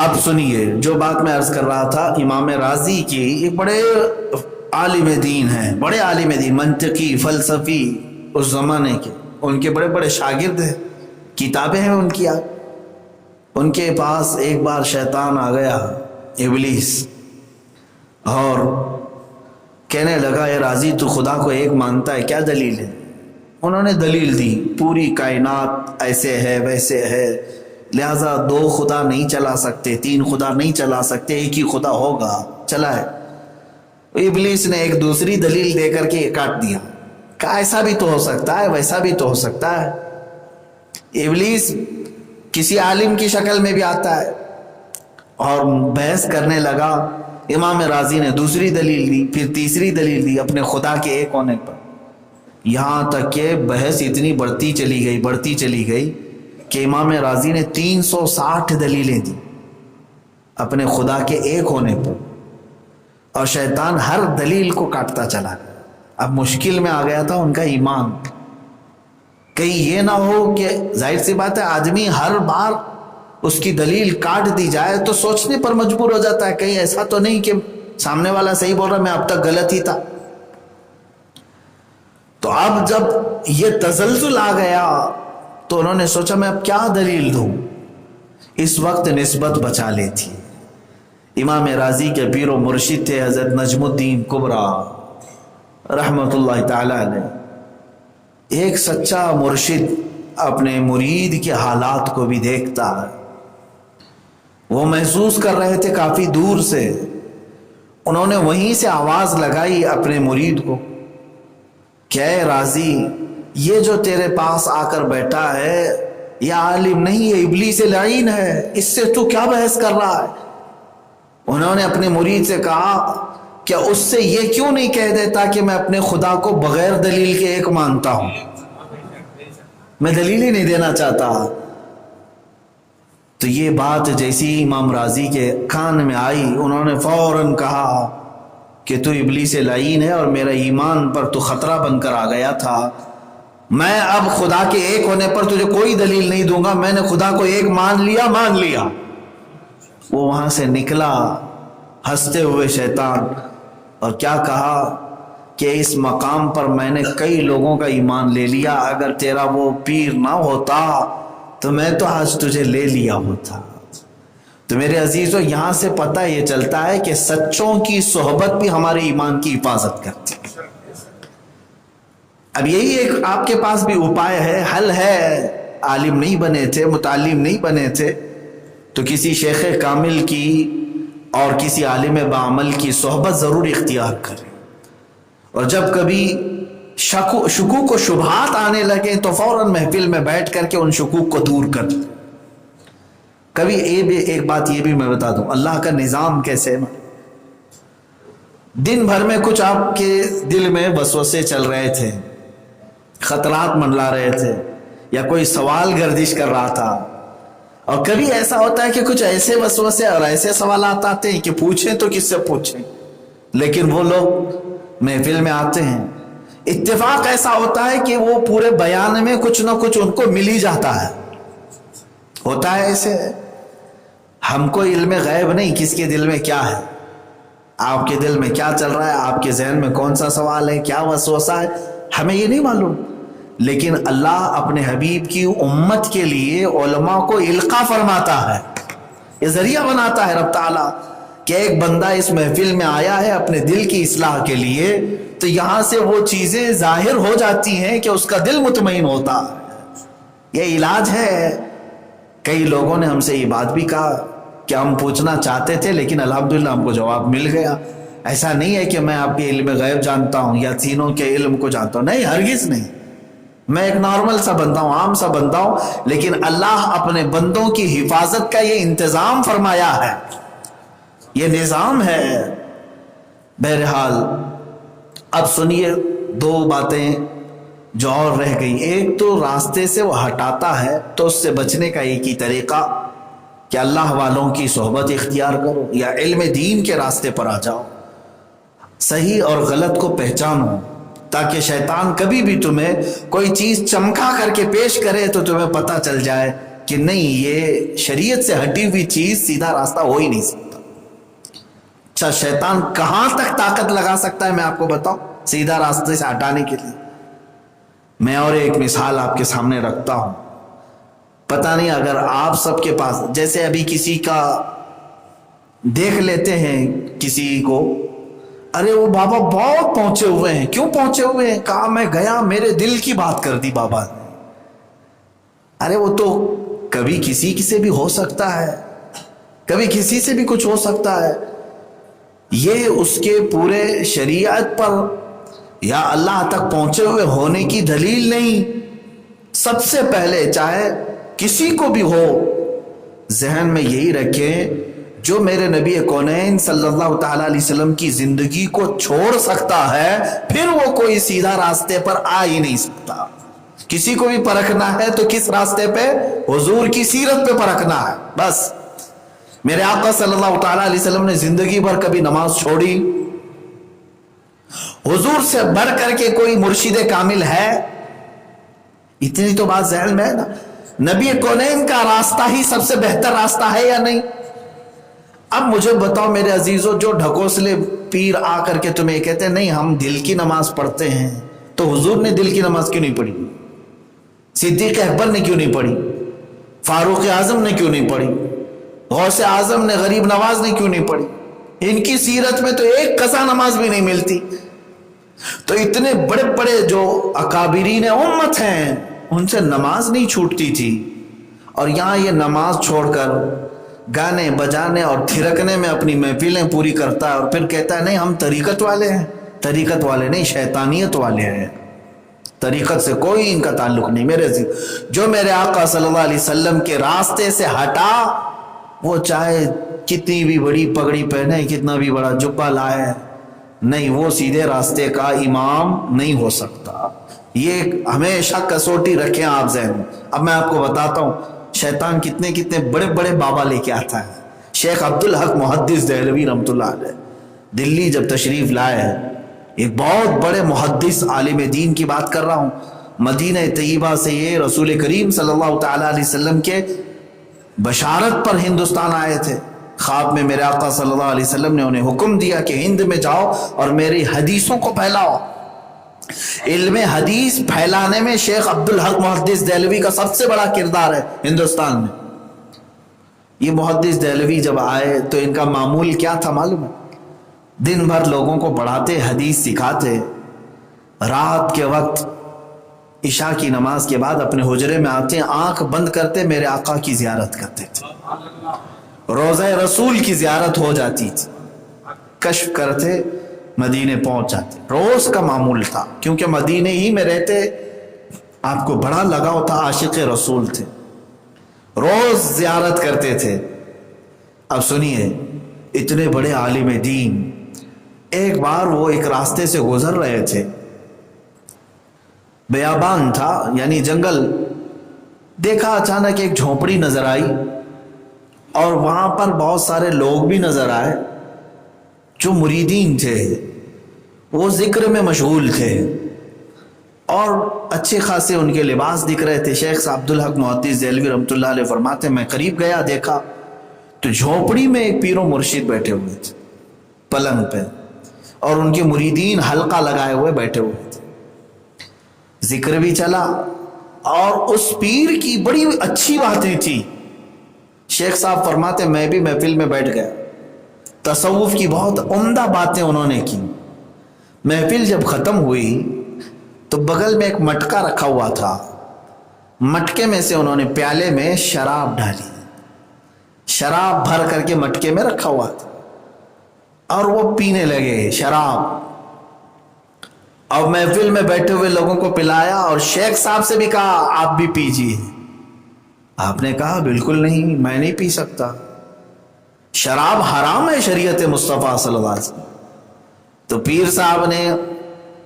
اب سنیے جو بات میں عرض کر رہا تھا، امام رازی کی ایک بڑے عالم دین ہیں، بڑے عالم دین، منطقی فلسفی اس زمانے کے، ان کے بڑے بڑے شاگرد ہیں، کتابیں ہیں ان کی۔ ان کے پاس ایک بار شیطان آ گیا، ابلیس، اور کہنے لگا اے رازی تو خدا کو ایک مانتا ہے، کیا دلیل ہے؟ انہوں نے دلیل دی، پوری کائنات ایسے ہے ویسے ہے، لہذا 2 خدا نہیں چلا سکتے، 3 خدا نہیں چلا سکتے، ایک ہی خدا ہوگا، چلا ہے۔ ابلیس نے ایک دوسری دلیل دے کر کے یہ کاٹ دیا، کہا ایسا بھی تو ہو سکتا ہے، ویسا بھی تو ہو سکتا ہے۔ ابلیس کسی عالم کی شکل میں بھی آتا ہے، اور بحث کرنے لگا۔ امام رازی نے دوسری دلیل دی، پھر تیسری دلیل دی اپنے خدا کے ایک ہونے پر، یہاں تک کہ بحث اتنی بڑھتی چلی گئی کہ امام رازی نے 360 دلیلیں دی اپنے خدا کے ایک ہونے پر، اور شیطان ہر دلیل کو کاٹتا چلا۔ اب مشکل میں آ گیا تھا ان کا ایمان، کہیں یہ نہ ہو کہ ظاہر سی بات ہے آدمی ہر بار اس کی دلیل کاٹ دی جائے تو سوچنے پر مجبور ہو جاتا ہے، کہیں ایسا تو نہیں کہ سامنے والا صحیح بول رہا میں اب تک غلط ہی تھا۔ تو اب جب یہ تزلزل آ گیا تو انہوں نے سوچا میں اب کیا دلیل دوں۔ اس وقت نسبت بچا لی تھی۔ امام رازی کے پیر و مرشد تھے حضرت نجم الدین کبریٰ رحمت اللہ تعالی علیہ۔ ایک سچا مرشد اپنے مرید کے حالات کو بھی دیکھتا ہے۔ وہ محسوس کر رہے تھے کافی دور سے، انہوں نے وہیں سے آواز لگائی اپنے مرید کو کہ اے رازی، یہ جو تیرے پاس آ کر بیٹھا ہے یہ عالم نہیں، یہ ابلیس لعین ہے، اس سے تو کیا بحث کر رہا ہے؟ انہوں نے اپنے مرید سے کہا کہ اس سے یہ کیوں نہیں کہہ دیتا کہ میں اپنے خدا کو بغیر دلیل کے ایک مانتا ہوں، میں دلیل ہی نہیں دینا چاہتا۔ تو یہ بات جیسی امام رازی کے کان میں آئی، انہوں نے فوراً کہا کہ تو ابلیس لعین ہے اور میرا ایمان پر تو خطرہ بن کر آ گیا تھا، میں اب خدا کے ایک ہونے پر تجھے کوئی دلیل نہیں دوں گا، میں نے خدا کو ایک مان لیا۔ وہ وہاں سے نکلا ہنستے ہوئے شیطان، اور کیا کہا کہ اس مقام پر میں نے کئی لوگوں کا ایمان لے لیا، اگر تیرا وہ پیر نہ ہوتا تو میں تو آج تجھے لے لیا ہوتا۔ تو میرے عزیزو، یہاں سے پتہ یہ چلتا ہے کہ سچوں کی صحبت بھی ہمارے ایمان کی حفاظت کرتی ہے۔ اب یہی ایک آپ کے پاس بھی اپائے ہے، حل ہے۔ عالم نہیں بنے تھے، متعلم نہیں بنے تھے، تو کسی شیخ کامل کی اور کسی عالم بعمل کی صحبت ضرور اختیار کریں، اور جب کبھی شکوک و شبہات آنے لگے تو فوراً محفل میں بیٹھ کر کے ان شکوک کو دور کر دیں۔ کبھی ایک بات یہ بھی میں بتا دوں، اللہ کا نظام کیسے ہے۔ دن بھر میں کچھ آپ کے دل میں وسوسے چل رہے تھے، خطرات منڈلا رہے تھے، یا کوئی سوال گردش کر رہا تھا، اور کبھی ایسا ہوتا ہے کہ کچھ ایسے وسوسے اور ایسے سوالات آتے ہیں کہ پوچھیں تو کس سے پوچھیں، لیکن وہ لوگ محفل میں آتے ہیں، اتفاق ایسا ہوتا ہے کہ وہ پورے بیان میں کچھ نہ کچھ ان کو مل ہی جاتا ہے۔ ہوتا ہے ایسے، ہم کو علم غیب نہیں کس کے دل میں کیا ہے، آپ کے دل میں کیا چل رہا ہے، آپ کے ذہن میں کون سا سوال ہے، کیا وسوسہ ہے، ہمیں یہ نہیں معلوم، لیکن اللہ اپنے حبیب کی امت کے لیے علماء کو القاء فرماتا ہے، یہ ذریعہ بناتا ہے رب تعالیٰ کہ ایک بندہ اس محفل میں آیا ہے اپنے دل کی اصلاح کے لیے، تو یہاں سے وہ چیزیں ظاہر ہو جاتی ہیں کہ اس کا دل مطمئن ہوتا ہے۔ یہ علاج ہے۔ کئی لوگوں نے ہم سے یہ بات بھی کہا کہ ہم پوچھنا چاہتے تھے لیکن الحمدللہ ہم کو جواب مل گیا۔ ایسا نہیں ہے کہ میں آپ کے علم غیب جانتا ہوں یا تینوں کے علم کو جانتا ہوں، نہیں، ہرگز نہیں، میں ایک نارمل سا بندہ ہوں، عام سا بندہ ہوں، لیکن اللہ اپنے بندوں کی حفاظت کا یہ انتظام فرمایا ہے، یہ نظام ہے۔ بہرحال اب سنیے 2 باتیں جو اور رہ گئی۔ ایک تو راستے سے وہ ہٹاتا ہے، تو اس سے بچنے کا ایک ہی طریقہ کہ اللہ والوں کی صحبت اختیار کرو یا علم دین کے راستے پر آ جاؤ، صحیح اور غلط کو پہچانو، تاکہ شیطان کبھی بھی تمہیں کوئی چیز چمکا کر کے پیش کرے تو تمہیں پتہ چل جائے کہ نہیں یہ شریعت سے ہٹی ہوئی چیز سیدھا راستہ ہو ہی نہیں سکتا. اچھا شیطان کہاں تک طاقت لگا سکتا ہے میں آپ کو بتاؤں سیدھا راستے سے ہٹانے کے لیے. میں اور ایک مثال آپ کے سامنے رکھتا ہوں. پتہ نہیں اگر آپ سب کے پاس جیسے ابھی کسی کا دیکھ لیتے ہیں کسی کو, ارے وہ بابا بہت پہنچے ہوئے ہیں. کیوں پہنچے ہوئے ہیں؟ کہا میں گیا میرے دل کی بات کر دی بابا نے. ارے وہ تو کبھی کسی سے بھی ہو سکتا ہے, کبھی کسی سے بھی کچھ ہو سکتا ہے. یہ اس کے پورے شریعت پر یا اللہ تک پہنچے ہوئے ہونے کی دلیل نہیں. سب سے پہلے چاہے کسی کو بھی ہو ذہن میں یہی رکھیں, جو میرے نبی کونین صلی اللہ تعالی علیہ وسلم کی زندگی کو چھوڑ سکتا ہے پھر وہ کوئی سیدھا راستے پر آ ہی نہیں سکتا. کسی کو بھی پرکھنا ہے تو کس راستے پہ؟ حضور کی سیرت پہ پرکھنا ہے بس. میرے آقا صلی اللہ تعالی علیہ وسلم نے زندگی بھر کبھی نماز چھوڑی؟ حضور سے بڑھ کر کے کوئی مرشد کامل ہے؟ اتنی تو بات ذہن میں ہے نا. نبی کونین کا راستہ ہی سب سے بہتر راستہ ہے یا نہیں؟ اب مجھے بتاؤ میرے عزیزوں, جو ڈھکوسلے پیر آ کر کے تمہیں کہتے ہیں نہیں ہم دل کی نماز پڑھتے ہیں, تو حضور نے دل کی نماز کیوں نہیں پڑھی؟ صدیق اکبر نے کیوں نہیں پڑھی؟ فاروق اعظم نے کیوں نہیں پڑھی؟ غوث اعظم نے, غریب نواز نے کیوں نہیں پڑھی؟ ان کی سیرت میں تو ایک قضا نماز بھی نہیں ملتی. تو اتنے بڑے بڑے جو اکابرین امت ہیں ان سے نماز نہیں چھوٹتی تھی, اور یہاں یہ نماز چھوڑ کر گانے بجانے اور تھرکنے میں اپنی محفلیں پوری کرتا ہے, اور پھر کہتا ہے نہیں ہم طریقت والے ہیں. طریقت والے نہیں, شیطانیت والے ہیں. طریقت سے کوئی ان کا تعلق نہیں. جو میرے آقا صلی اللہ علیہ وسلم کے راستے سے ہٹا, وہ چاہے کتنی بھی بڑی پگڑی پہنے, کتنا بھی بڑا جبہ لائے, نہیں وہ سیدھے راستے کا امام نہیں ہو سکتا. یہ ہمیشہ کسوٹی رکھیں آپ ذہن میں. اب میں آپ کو بتاتا ہوں شیطان کتنے کتنے بڑے بڑے بابا لے کے آتا ہے. شیخ عبدالحق محدث دہلوی رحمۃ اللہ علیہ دلی جب تشریف لائے, ایک بہت بڑے محدث عالم دین کی بات کر رہا ہوں, مدینہ طیبہ سے یہ رسول کریم صلی اللہ تعالی علیہ وسلم کے بشارت پر ہندوستان آئے تھے. خواب میں میرے آقا صلی اللہ علیہ وسلم نے انہیں حکم دیا کہ ہند میں جاؤ اور میری حدیثوں کو پھیلاؤ. علم حدیث پھیلانے میں شیخ عبدالحق محدث دہلوی کا سب سے بڑا کردار ہے ہندوستان میں. یہ محدث دہلوی جب آئے تو ان کا معمول کیا تھا معلوم ہے؟ دن بھر لوگوں کو پڑھاتے, حدیث سکھاتے, رات کے وقت عشاء کی نماز کے بعد اپنے حجرے میں آتے, آنکھ بند کرتے, میرے آقا کی زیارت کرتے تھے. روضہ رسول کی زیارت ہو جاتی تھی, کشف کرتے, مدینے پہنچ جاتے. روز کا معمول تھا, کیونکہ مدینے ہی میں رہتے, آپ کو بڑا لگاؤ تھا, عاشق رسول تھے, روز زیارت کرتے تھے. اب سنیے, اتنے بڑے عالم دین, ایک بار وہ ایک راستے سے گزر رہے تھے, بیابان تھا یعنی جنگل, دیکھا اچانک ایک جھونپڑی نظر آئی, اور وہاں پر بہت سارے لوگ بھی نظر آئے جو مریدین تھے, وہ ذکر میں مشغول تھے, اور اچھے خاصے ان کے لباس دکھ رہے تھے. شیخ عبدالحق محدث دہلوی رحمۃ اللہ علیہ فرماتے میں قریب گیا, دیکھا تو جھونپڑی میں ایک پیر و مرشد بیٹھے ہوئے تھے پلنگ پہ, اور ان کے مریدین حلقہ لگائے ہوئے بیٹھے ہوئے تھے. ذکر بھی چلا, اور اس پیر کی بڑی اچھی باتیں تھی. شیخ صاحب فرماتے میں بھی محفل میں بیٹھ گیا, تصوف کی بہت عمدہ باتیں انہوں نے کی. محفل جب ختم ہوئی تو بغل میں ایک مٹکا رکھا ہوا تھا, مٹکے میں سے انہوں نے پیالے میں شراب ڈالی, شراب بھر کر کے مٹکے میں رکھا ہوا تھا, اور وہ پینے لگے شراب. اور محفل میں بیٹھے ہوئے لوگوں کو پلایا, اور شیخ صاحب سے بھی کہا آپ بھی پیجیے. آپ نے کہا بالکل نہیں, میں نہیں پی سکتا, شراب حرام ہے شریعت مصطفیٰ صلی اللہ علیہ وسلم. تو پیر صاحب نے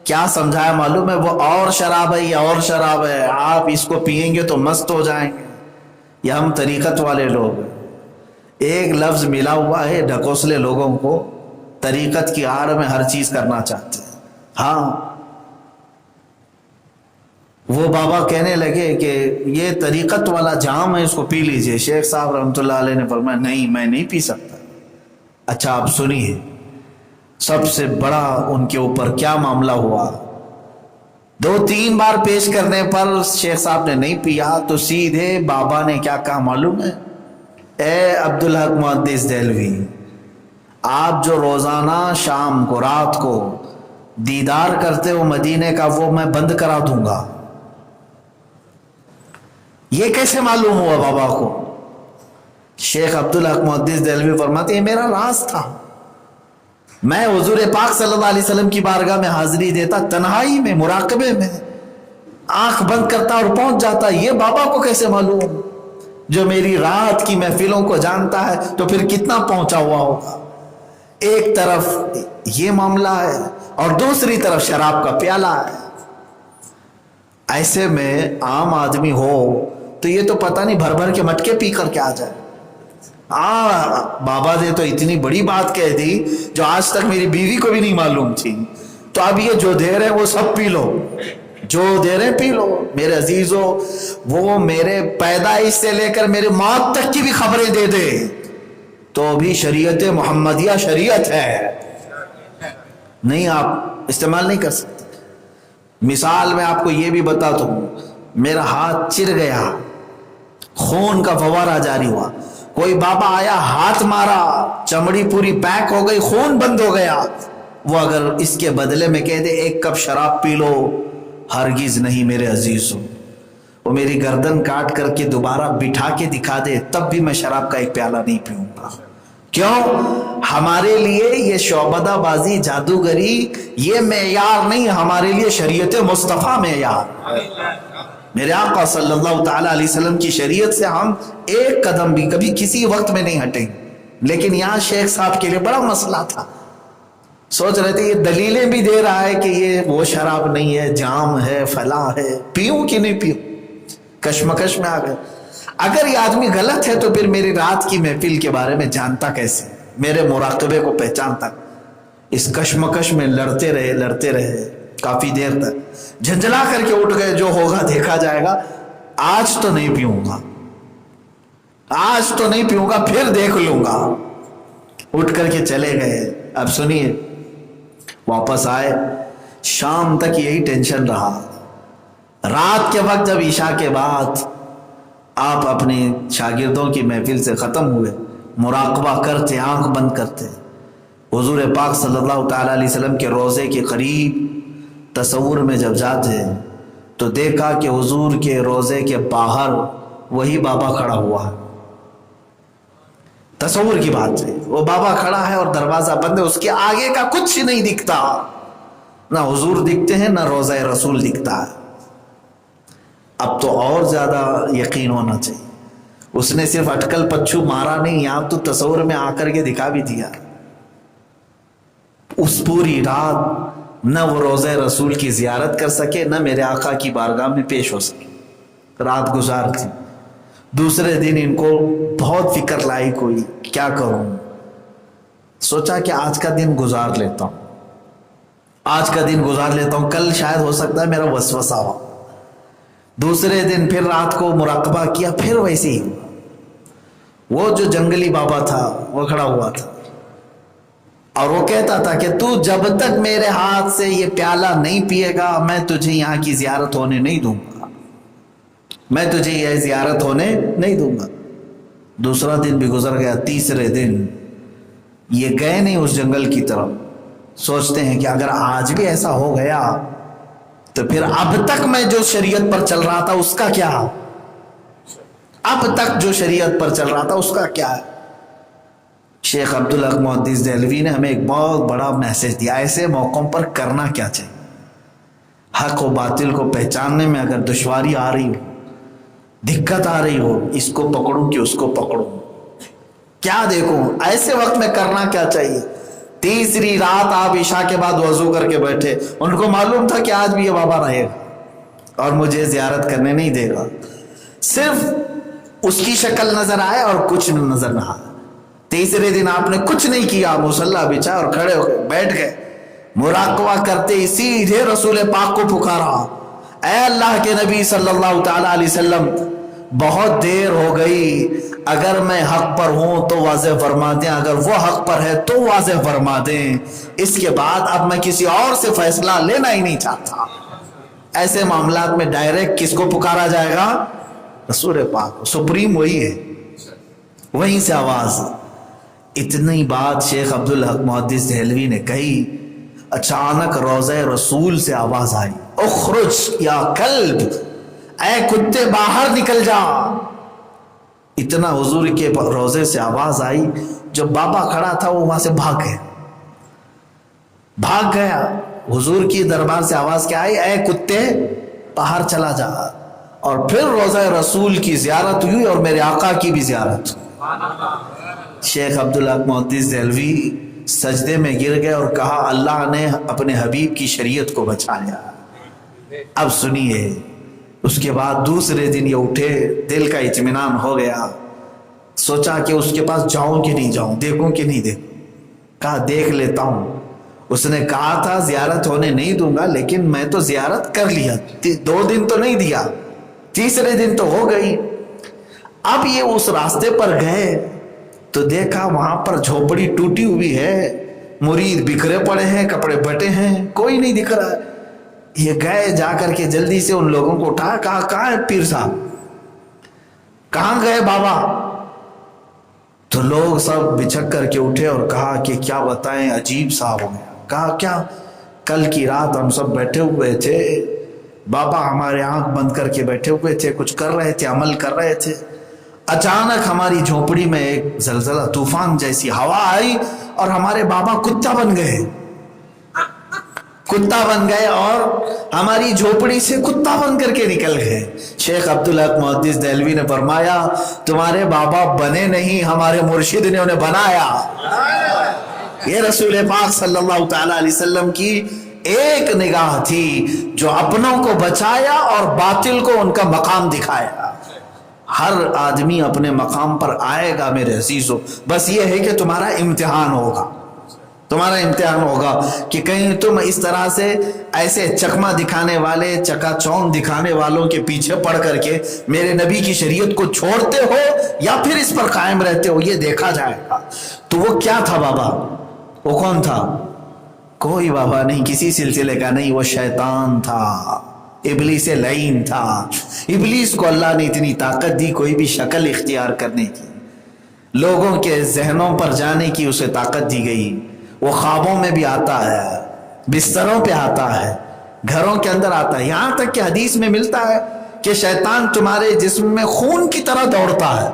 کیا سمجھایا معلوم ہے؟ وہ اور شراب ہے, یہ اور شراب ہے, آپ اس کو پیئیں گے تو مست ہو جائیں گے, یہ ہم طریقت والے لوگ ہیں. ایک لفظ ملا ہوا ہے ڈھکوسلے لوگوں کو, طریقت کی آڑ میں ہر چیز کرنا چاہتے ہیں. ہاں وہ بابا کہنے لگے کہ یہ طریقت والا جام ہے، اس کو پی لیجئے۔ شیخ صاحب رحمۃ اللہ علیہ نے فرمایا نہیں میں نہیں پی سکتا۔ اچھا آپ سنیے سب سے بڑا ان کے اوپر کیا معاملہ ہوا۔ 2-3 بار پیش کرنے پر شیخ صاحب نے نہیں پیا تو سیدھے بابا نے کیا کہا معلوم ہے؟ اے عبدالحق محدث دہلوی، آپ جو روزانہ شام کو رات کو دیدار کرتے ہو مدینے کا وہ میں بند کرا دوں گا۔ یہ کیسے معلوم ہوا بابا کو؟ شیخ عبدالحق محدث دہلوی فرماتے یہ میرا راز تھا، میں حضور پاک صلی اللہ علیہ وسلم کی بارگاہ میں حاضری دیتا، تنہائی میں مراقبے میں آنکھ بند کرتا اور پہنچ جاتا، یہ بابا کو کیسے معلوم؟ جو میری رات کی محفلوں کو جانتا ہے تو پھر کتنا پہنچا ہوا ہوگا۔ ایک طرف یہ معاملہ ہے اور دوسری طرف شراب کا پیالہ ہے۔ ایسے میں عام آدمی ہو تو یہ تو پتہ نہیں بھر بھر کے مٹکے پی کر کے آ جائے۔ بابا نے تو اتنی بڑی بات کہہ دی جو آج تک میری بیوی کو بھی نہیں معلوم تھی، تو اب یہ جو دے رہے ہیں وہ سب پی لو، جو دے رہے ہیں پی لو۔ میرے عزیزو، وہ میرے پیدائش سے لے کر میرے موت تک کی بھی خبریں دے دے تو بھی شریعت محمدیہ شریعت ہے، نہیں آپ استعمال نہیں کر سکتے۔ مثال میں آپ کو یہ بھی بتا دوں، میرا ہاتھ چر گیا، خون کا فوارہ جاری ہوا، کوئی بابا آیا ہاتھ مارا، چمڑی پوری پیک ہو گئی، خون بند ہو گیا، وہ اگر اس کے بدلے میں کہہ دے 1 کپ شراب پی لو، ہرگز نہیں میرے عزیزو۔ وہ میری گردن کاٹ کر کے دوبارہ بٹھا کے دکھا دے تب بھی میں شراب کا 1 پیالہ نہیں پیوں گا۔ کیوں؟ ہمارے لیے یہ شعبدہ بازی جادوگری یہ معیار نہیں، ہمارے لیے شریعت مصطفیٰ معیار۔ میرے آقا صلی اللہ تعالیٰ علیہ وسلم کی شریعت سے ہم 1 قدم بھی کبھی کسی وقت میں نہیں ہٹیں۔ لیکن یہاں شیخ صاحب کے لیے بڑا مسئلہ تھا، سوچ رہے تھے یہ دلیلیں بھی دے رہا ہے کہ یہ وہ شراب نہیں ہے، جام ہے، فلاں ہے، پیوں کہ نہیں پیوں، کشمکش میں آ گئے۔ اگر یہ آدمی غلط ہے تو پھر میری رات کی محفل کے بارے میں جانتا کیسے، میرے مراقبے کو پہچانتا؟ اس کشمکش میں لڑتے رہے کافی دیر تک، جھنجھلا کر کے اٹھ گئے، جو ہوگا دیکھا جائے گا، آج تو نہیں پیوں گا، آج تو نہیں پیوں گا، پھر دیکھ لوں گا۔ اٹھ کر کے چلے گئے۔ اب سنیے، واپس آئے، شام تک یہی ٹینشن رہا۔ رات کے وقت جب عشاء کے بعد آپ اپنے شاگردوں کی محفل سے ختم ہوئے، مراقبہ کرتے، آنکھ بند کرتے، حضور پاک صلی اللہ تعالیٰ علیہ وسلم کے روضے کے قریب تصور میں جب جاتے تو دیکھا کہ حضور کے روضے کے باہر وہی بابا کھڑا ہوا ہے۔ تصور کی بات ہے، وہ بابا کھڑا ہے اور دروازہ بند ہے، اس کے آگے کا کچھ نہیں دکھتا، نہ حضور دکھتے ہیں نہ روضہ رسول دکھتا ہے۔ اب تو اور زیادہ یقین ہونا چاہیے، اس نے صرف اٹکل پچھو مارا نہیں، یہاں تو تصور میں آ کر کے دکھا بھی دیا۔ اس پوری رات نہ وہ روضہ رسول کی زیارت کر سکے، نہ میرے آقا کی بارگاہ میں پیش ہو سکے، رات گزار تھی۔ دوسرے دن ان کو بہت فکر لاحق ہوئی، کیا کروں؟ سوچا کہ آج کا دن گزار لیتا ہوں، آج کا دن گزار لیتا ہوں، کل شاید ہو سکتا ہے میرا وسوسہ ہو۔ دوسرے دن پھر رات کو مراقبہ کیا، پھر ویسے ہی وہ جو جنگلی بابا تھا وہ کھڑا ہوا تھا اور وہ کہتا تھا کہ تو جب تک میرے ہاتھ سے یہ پیالہ نہیں پیے گا میں تجھے یہاں کی زیارت ہونے نہیں دوں گا، میں تجھے یہ زیارت ہونے نہیں دوں گا۔ دوسرا دن بھی گزر گیا، تیسرے دن یہ گئے نہیں اس جنگل کی طرف۔ سوچتے ہیں کہ اگر آج بھی ایسا ہو گیا تو پھر اب تک میں جو شریعت پر چل رہا تھا اس کا کیا، اب تک جو شریعت پر چل رہا تھا اس کا کیا ہے۔ شیخ عبدالحق محدث دہلوی نے ہمیں ایک بہت بڑا میسج دیا، ایسے موقعوں پر کرنا کیا چاہیے۔ حق و باطل کو پہچاننے میں اگر دشواری آ رہی ہو، دقت آ رہی ہو، اس کو پکڑوں کہ اس کو پکڑوں، کیا دیکھوں، ایسے وقت میں کرنا کیا چاہیے۔ تیسری رات آپ عشاء کے بعد وضو کر کے بیٹھے، ان کو معلوم تھا کہ آج بھی یہ بابا رہے گا اور مجھے زیارت کرنے نہیں دے گا، صرف اس کی شکل نظر آئے اور کچھ نظر نہ آئے۔ تیسرے دن آپ نے کچھ نہیں کیا، مصلی بچھا اور کھڑے ہو گئے، بیٹھ گئے، مراقبہ کرتے سیدھے رسول پاک کو پکارا، اے اللہ کے نبی صلی اللہ تعالی علیہ وسلم بہت دیر ہو گئی، اگر میں حق پر ہوں تو واضح فرما دیں، اگر وہ حق پر ہے تو واضح فرما دیں، اس کے بعد اب میں کسی اور سے فیصلہ لینا ہی نہیں چاہتا۔ ایسے معاملات میں ڈائریکٹ کس کو پکارا جائے گا؟ رسول پاک، سپریم وہی ہے، وہیں سے آواز۔ اتنی بات شیخ عبدالحق محدث دہلوی نے کہی، اچانک روضہ رسول سے آواز آئی، اخرج یا کلب، اے کتے باہر نکل جا۔ اتنا حضور کے روضے سے آواز آئی، جو بابا کھڑا تھا وہ وہاں سے بھاگ گیا۔ حضور کی دربار سے آواز کیا آئی؟ اے کتے باہر چلا جا۔ اور پھر روضہ رسول کی زیارت ہوئی اور میرے آقا کی بھی زیارت ہوئی۔ شیخ عبدالحق محدث دہلوی سجدے میں گر گئے اور کہا، اللہ نے اپنے حبیب کی شریعت کو بچایا۔ اب سنیے، اس کے بعد دوسرے دن یہ اٹھے، دل کا اطمینان ہو گیا، سوچا کہ اس کے پاس جاؤں کہ نہیں جاؤں، دیکھوں کہ نہیں دیکھوں، کہا دیکھ لیتا ہوں۔ اس نے کہا تھا زیارت ہونے نہیں دوں گا، لیکن میں تو زیارت کر لیا، 2 دن تو نہیں دیا، تیسرے دن تو ہو گئی۔ اب یہ اس راستے پر گئے تو دیکھا وہاں پر جھوپڑی ٹوٹی ہوئی ہے، مرید بکھرے پڑے ہیں، کپڑے بٹے ہیں، کوئی نہیں دکھ رہا ہے۔ یہ گئے، جا کر کے جلدی سے ان لوگوں کو اٹھا، کہا کہاں ہے پیر صاحب، کہاں گئے بابا؟ تو لوگ سب بچھک کر کے اٹھے اور کہا کہ کیا بتائیں، عجیب سا ہو گیا۔ کہا کیا؟ کل کی رات ہم سب بیٹھے ہوئے تھے، بابا ہمارے آنکھ بند کر کے بیٹھے ہوئے تھے، کچھ کر رہے تھے، عمل کر رہے تھے، اچانک ہماری جھونپڑی میں ایک زلزلہ، طوفان جیسی ہوا آئی اور ہمارے بابا کتا بن گئے اور ہماری جھوپڑی سے کتا بن کر کے نکل گئے۔ شیخ عبدالحق محدث دہلوی نے فرمایا، تمہارے بابا بنے نہیں، ہمارے مرشد نے انہیں بنایا۔ یہ رسول پاک صلی اللہ تعالی علیہ وسلم کی ایک نگاہ تھی جو اپنوں کو بچایا اور باطل کو ان کا مقام دکھایا۔ ہر آدمی اپنے مقام پر آئے گا میرے عزیزو، بس یہ ہے کہ تمہارا امتحان ہوگا کہ کہیں تم اس طرح سے ایسے چکما دکھانے والے، چکا چوند دکھانے والوں کے پیچھے پڑ کر کے میرے نبی کی شریعت کو چھوڑتے ہو یا پھر اس پر قائم رہتے ہو، یہ دیکھا جائے گا۔ تو وہ کیا تھا بابا؟ وہ کون تھا؟ کوئی بابا نہیں، کسی سلسلے کا نہیں، وہ شیطان تھا، ابلیس لعین تھا۔ ابلیس کو اللہ نے اتنی طاقت دی، کوئی بھی شکل اختیار کرنے کی، لوگوں کے ذہنوں پر جانے کی اسے طاقت دی گئی۔ وہ خوابوں میں بھی آتا ہے، بستروں پہ آتا ہے، گھروں کے اندر آتا ہے، یہاں تک کہ حدیث میں ملتا ہے کہ شیطان تمہارے جسم میں خون کی طرح دوڑتا ہے،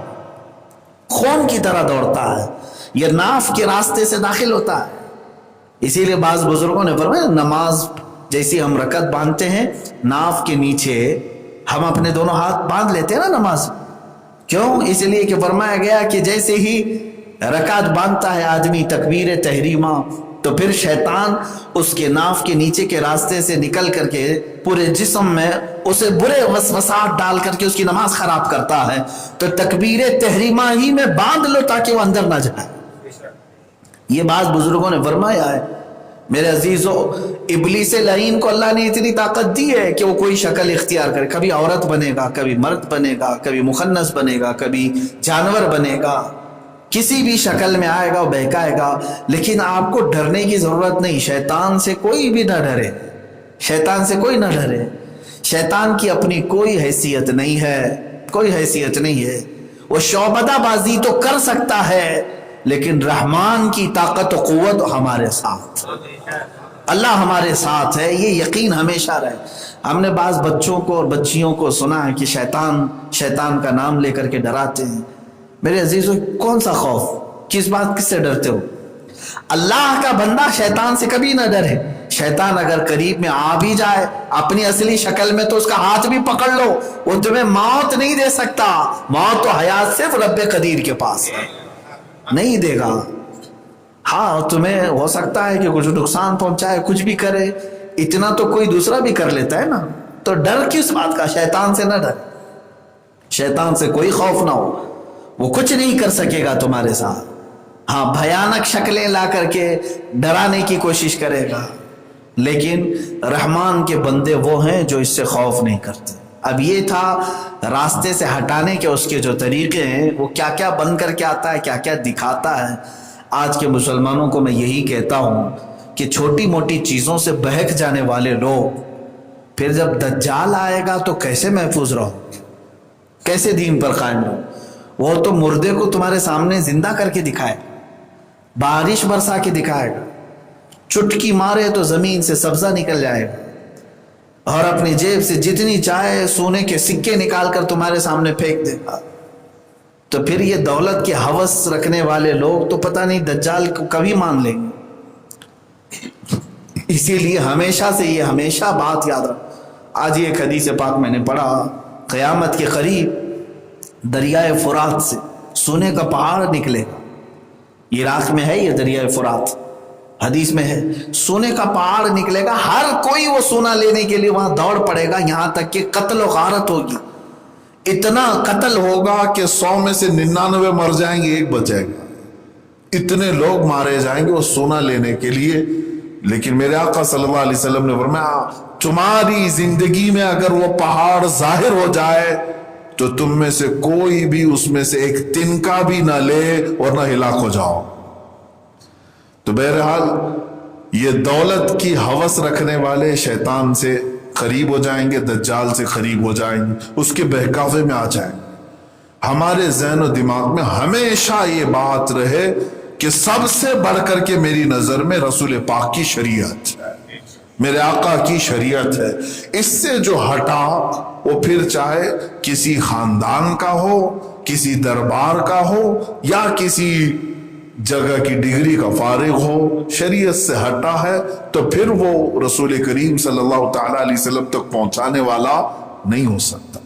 خون کی طرح دوڑتا ہے، یہ ناف کے راستے سے داخل ہوتا ہے۔ اسی لیے بعض بزرگوں نے فرمایا، نماز جیسی ہم رکعت باندھتے ہیں، ناف کے نیچے ہم اپنے دونوں ہاتھ باندھ لیتے ہیں نا نماز، کیوں؟ اس لیے کہ فرمایا گیا کہ جیسے ہی رکعت باندھتا ہے آدمی تکبیر تحریمہ، تو پھر شیطان اس کے ناف کے نیچے کے راستے سے نکل کر کے پورے جسم میں اسے برے وسوسات ڈال کر کے اس کی نماز خراب کرتا ہے۔ تو تکبیر تحریمہ ہی میں باندھ لو تاکہ وہ اندر نہ جائے۔ یہ بعض بزرگوں نے فرمایا ہے میرے عزیزو، ابلیس لعین کو اللہ نے اتنی طاقت دی ہے کہ وہ کوئی شکل اختیار کرے، کبھی عورت بنے گا، کبھی مرد بنے گا، کبھی مخنث بنے گا، کبھی جانور بنے گا، کسی بھی شکل میں آئے گا، بہکائے گا۔ لیکن آپ کو ڈرنے کی ضرورت نہیں، شیطان سے کوئی بھی نہ ڈرے، شیطان سے کوئی نہ ڈرے۔ شیطان کی اپنی کوئی حیثیت نہیں ہے، کوئی حیثیت نہیں ہے۔ وہ شعبدہ بازی تو کر سکتا ہے، لیکن رحمان کی طاقت و قوت ہمارے ساتھ، اللہ ہمارے ساتھ ہے، یہ یقین ہمیشہ رہے۔ ہم نے بعض بچوں کو اور بچیوں کو سنا ہے کہ شیطان کا نام لے کر کے ڈراتے ہیں۔ میرے عزیزو، کون سا خوف؟ کس بات کس سے ڈرتے ہو؟ اللہ کا بندہ شیطان سے کبھی نہ ڈرے۔ شیطان اگر قریب میں آ بھی جائے اپنی اصلی شکل میں تو اس کا ہاتھ بھی پکڑ لو، وہ تمہیں موت نہیں دے سکتا۔ موت و حیات صرف رب قدیر کے پاس ہے، نہیں دے گا۔ ہاں تمہیں ہو سکتا ہے کہ کچھ نقصان پہنچائے، کچھ بھی کرے، اتنا تو کوئی دوسرا بھی کر لیتا ہے نا۔ تو ڈر کس بات کا؟ شیطان سے نہ ڈر، شیطان سے کوئی خوف نہ ہو، وہ کچھ نہیں کر سکے گا تمہارے ساتھ۔ ہاں بھیانک شکلیں لا کر کے ڈرانے کی کوشش کرے گا، لیکن رحمان کے بندے وہ ہیں جو اس سے خوف نہیں کرتے۔ اب یہ تھا راستے سے ہٹانے کے اس کے جو طریقے ہیں، وہ کیا کیا بن کر کے آتا ہے، کیا کیا دکھاتا ہے۔ آج کے مسلمانوں کو میں یہی کہتا ہوں کہ چھوٹی موٹی چیزوں سے بہک جانے والے لوگ پھر جب دجال آئے گا تو کیسے محفوظ رہو، کیسے دین پر قائم رہو؟ وہ تو مردے کو تمہارے سامنے زندہ کر کے دکھائے، بارش برسا کے دکھائے گا، چٹکی مارے تو زمین سے سبزہ نکل جائے گا، اور اپنی جیب سے جتنی چاہے سونے کے سکے نکال کر تمہارے سامنے پھینک دے گا۔ تو پھر یہ دولت کی ہوس رکھنے والے لوگ تو پتہ نہیں دجال کو کبھی مان لیں گے۔ اسی لیے ہمیشہ سے یہ ہمیشہ بات یاد رکھ۔ آج یہ ایک حدیث پاک میں نے پڑھا، قیامت کے قریب دریائے فرات سے سونے کا پہاڑ نکلے گا۔ عراق میں ہے یہ دریائے فرات، حدیث میں ہے، سونے کا پہاڑ نکلے گا، ہر کوئی وہ سونا لینے کے لیے وہاں دوڑ پڑے گا، یہاں تک کہ قتل و غارت ہوگی۔ اتنا قتل ہوگا کہ 100 میں سے 99 مر جائیں گے، ایک بچے گا۔ اتنے لوگ مارے جائیں گے وہ سونا لینے کے لیے۔ لیکن میرے آقا صلی اللہ علیہ وسلم نے فرمایا تمہاری زندگی میں اگر وہ پہاڑ ظاہر ہو جائے تو تم میں سے کوئی بھی اس میں سے ایک تنکا بھی نہ لے ورنہ ہلاک ہو جاؤ۔ تو بہرحال یہ دولت کی ہوس رکھنے والے شیطان سے قریب ہو جائیں گے، دجال سے قریب ہو جائیں گے، اس کے بہکاوے میں آ جائیں گے۔ ہمارے ذہن و دماغ میں ہمیشہ یہ بات رہے کہ سب سے بڑھ کر کے میری نظر میں رسول پاک کی شریعت ہے، میرے آقا کی شریعت ہے۔ اس سے جو ہٹا وہ پھر چاہے کسی خاندان کا ہو، کسی دربار کا ہو، یا کسی جگہ کی ڈگری کا فارغ ہو، شریعت سے ہٹا ہے تو پھر وہ رسول کریم صلی اللہ تعالی علیہ وسلم تک پہنچانے والا نہیں ہو سکتا۔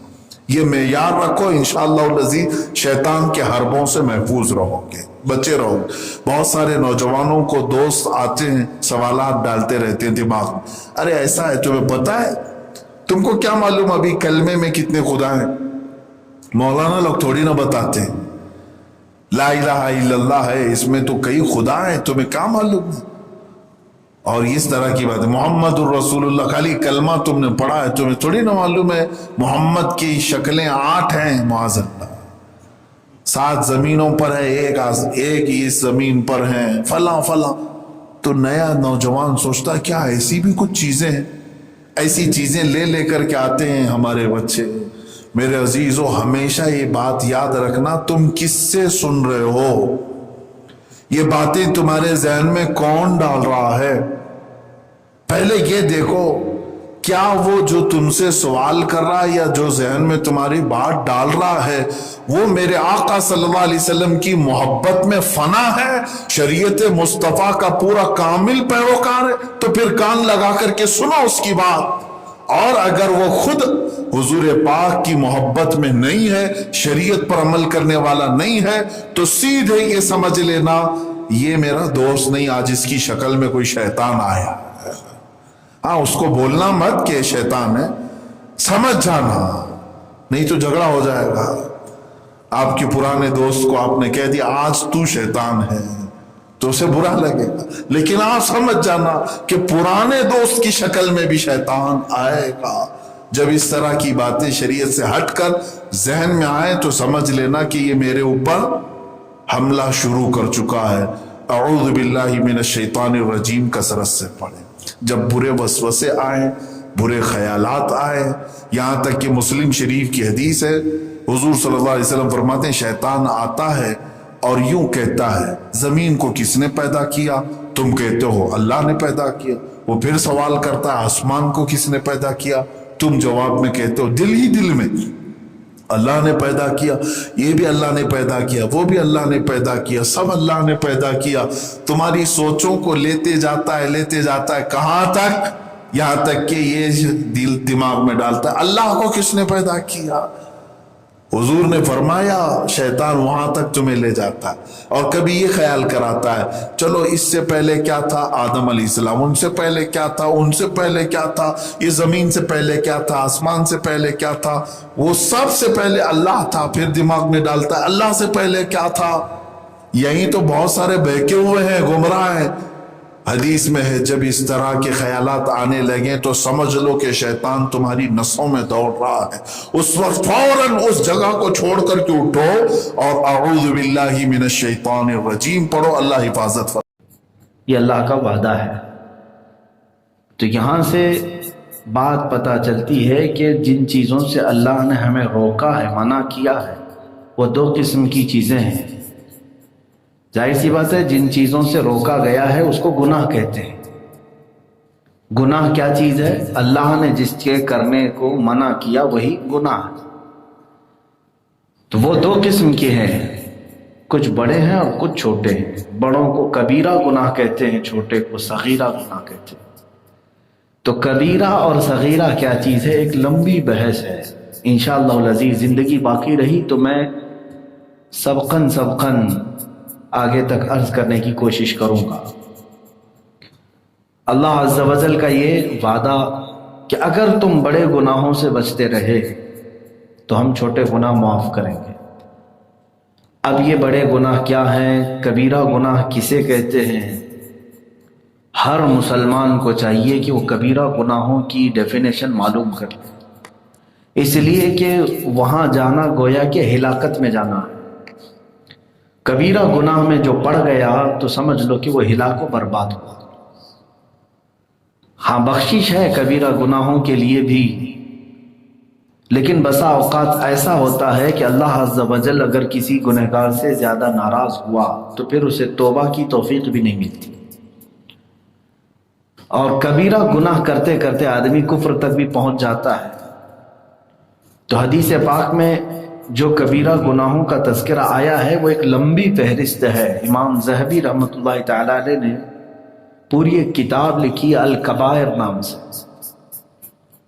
یہ معیار رکھو، انشاءاللہ العزیز شیطان کے حربوں سے محفوظ رہو گے، بچے رہو گے۔ بہت سارے نوجوانوں کو دوست آتے ہیں، سوالات ڈالتے رہتے ہیں دماغ میں، ارے ایسا ہے، تمہیں پتہ ہے، تم کو کیا معلوم ابھی کلمے میں کتنے خدا ہیں؟ مولانا لوگ تھوڑی نہ بتاتے ہیں، لا الہ الا اللہ ہے، اس میں تو کئی خدا ہیں، تمہیں کیا معلوم ہے؟ اور اس طرح کی بات ہے، محمد الرسول اللہ، خالی کلمہ تم نے پڑھا ہے، تمہیں تھوڑی نہ معلوم ہے محمد کی شکلیں 8 ہیں، معاذ اللہ، 7 زمینوں پر ہے، ایک اس زمین پر ہے، فلاں فلاں۔ تو نیا نوجوان سوچتا کیا ایسی بھی کچھ چیزیں ہیں؟ ایسی چیزیں لے لے کر کے آتے ہیں ہمارے بچے۔ میرے عزیزو ہمیشہ یہ بات یاد رکھنا، تم کس سے سن رہے ہو، یہ باتیں تمہارے ذہن میں کون ڈال رہا ہے؟ پہلے یہ دیکھو کیا وہ جو تم سے سوال کر رہا ہے یا جو ذہن میں تمہاری بات ڈال رہا ہے وہ میرے آقا صلی اللہ علیہ وسلم کی محبت میں فنا ہے، شریعت مصطفیٰ کا پورا کامل پیروکار ہے؟ تو پھر کان لگا کر کے سنو اس کی بات۔ اور اگر وہ خود حضور پاک کی محبت میں نہیں ہے، شریعت پر عمل کرنے والا نہیں ہے، تو سیدھے یہ سمجھ لینا یہ میرا دوست نہیں، آج اس کی شکل میں کوئی شیطان آیا۔ ہاں، اس کو بولنا مت کہ شیطان ہے، سمجھ جانا، نہیں تو جھگڑا ہو جائے گا۔ آپ کے پرانے دوست کو آپ نے کہہ دیا آج تو شیطان ہے تو اسے برا لگے گا، لیکن آپ سمجھ جانا کہ پرانے دوست کی شکل میں بھی شیطان آئے گا۔ جب اس طرح کی باتیں شریعت سے ہٹ کر ذہن میں آئے تو سمجھ لینا کہ یہ میرے اوپر حملہ شروع کر چکا ہے۔ اعوذ باللہ من الشیطان الرجیم کثرت سے پڑھیں۔ جب برے وسوسے آئیں، برے خیالات آئیں، یہاں تک کہ مسلم شریف کی حدیث ہے، حضور صلی اللہ علیہ وسلم فرماتے ہیں شیطان آتا ہے اور یوں کہتا ہے زمین کو کس نے پیدا کیا؟ تم کہتے ہو اللہ نے پیدا کیا۔ وہ پھر سوال کرتا ہے آسمان کو کس نے پیدا کیا؟ تم جواب میں کہتے ہو دل ہی دل میں اللہ نے پیدا کیا، یہ بھی اللہ نے پیدا کیا، وہ بھی اللہ نے پیدا کیا، سب اللہ نے پیدا کیا۔ تمہاری سوچوں کو لیتے جاتا ہے کہاں تک؟ یہاں تک کہ یہ دل دماغ میں ڈالتا ہے اللہ کو کس نے پیدا کیا؟ حضور نے فرمایا شیطان وہاں تک تمہیں لے جاتا ہے اور کبھی یہ خیال کراتا ہے چلو اس سے پہلے کیا تھا؟ آدم علیہ السلام، ان سے پہلے کیا تھا؟ ان سے پہلے کیا تھا؟ یہ زمین سے پہلے کیا تھا؟ آسمان سے پہلے کیا تھا؟ وہ سب سے پہلے اللہ تھا۔ پھر دماغ میں ڈالتا ہے اللہ سے پہلے کیا تھا؟ یہی تو بہت سارے بہکے ہوئے ہیں، گمراہ ہیں، حدیث میں ہے جب اس طرح کے خیالات آنے لگیں تو سمجھ لو کہ شیطان تمہاری نسوں میں دوڑ رہا ہے. اس وقت فوراً اس جگہ کو چھوڑ کر کے اٹھو اور اعوذ باللہ من الشیطان الرجیم پڑھو. اللہ حفاظت فرمائے. یہ اللہ کا وعدہ ہے. تو یہاں سے بات پتہ چلتی ہے کہ جن چیزوں سے اللہ نے ہمیں روکا ہے، منع کیا ہے، وہ دو قسم کی چیزیں ہیں. ظاہر سی بات ہے جن چیزوں سے روکا گیا ہے اس کو گناہ کہتے ہیں. گناہ کیا چیز ہے؟ اللہ نے جس کے کرنے کو منع کیا وہی گناہ. تو وہ دو قسم کے ہیں، کچھ بڑے ہیں اور کچھ چھوٹے ہیں. بڑوں کو کبیرہ گناہ کہتے ہیں، چھوٹے کو صغیرہ گناہ کہتے ہیں. تو کبیرہ اور صغیرہ کیا چیز ہے ایک لمبی بحث ہے. انشاءاللہ العزیز زندگی باقی رہی تو میں سبقاً آگے تک عرض کرنے کی کوشش کروں گا. اللہ عز و جل کا یہ وعدہ کہ اگر تم بڑے گناہوں سے بچتے رہے تو ہم چھوٹے گناہ معاف کریں گے. اب یہ بڑے گناہ کیا ہیں، کبیرہ گناہ کسے کہتے ہیں؟ ہر مسلمان کو چاہیے کہ وہ کبیرہ گناہوں کی ڈیفینیشن معلوم کر لے، اس لیے کہ وہاں جانا گویا کہ ہلاکت میں جانا ہے. کبیرہ گناہ میں جو پڑ گیا تو سمجھ لو کہ وہ ہلاک و برباد ہوا. ہاں بخشش ہے کبیرہ گناہوں کے لیے بھی، لیکن بسا اوقات ایسا ہوتا ہے کہ اللہ عز و جل اگر کسی گنہگار سے زیادہ ناراض ہوا تو پھر اسے توبہ کی توفیق بھی نہیں ملتی. اور کبیرہ گناہ کرتے کرتے آدمی کفر تک بھی پہنچ جاتا ہے. تو حدیث پاک میں جو کبیرہ گناہوں کا تذکرہ آیا ہے وہ ایک لمبی فہرست ہے. امام ذہبی رحمۃ اللہ تعالی علیہ نے پوری ایک کتاب لکھی الکبائر نام سے.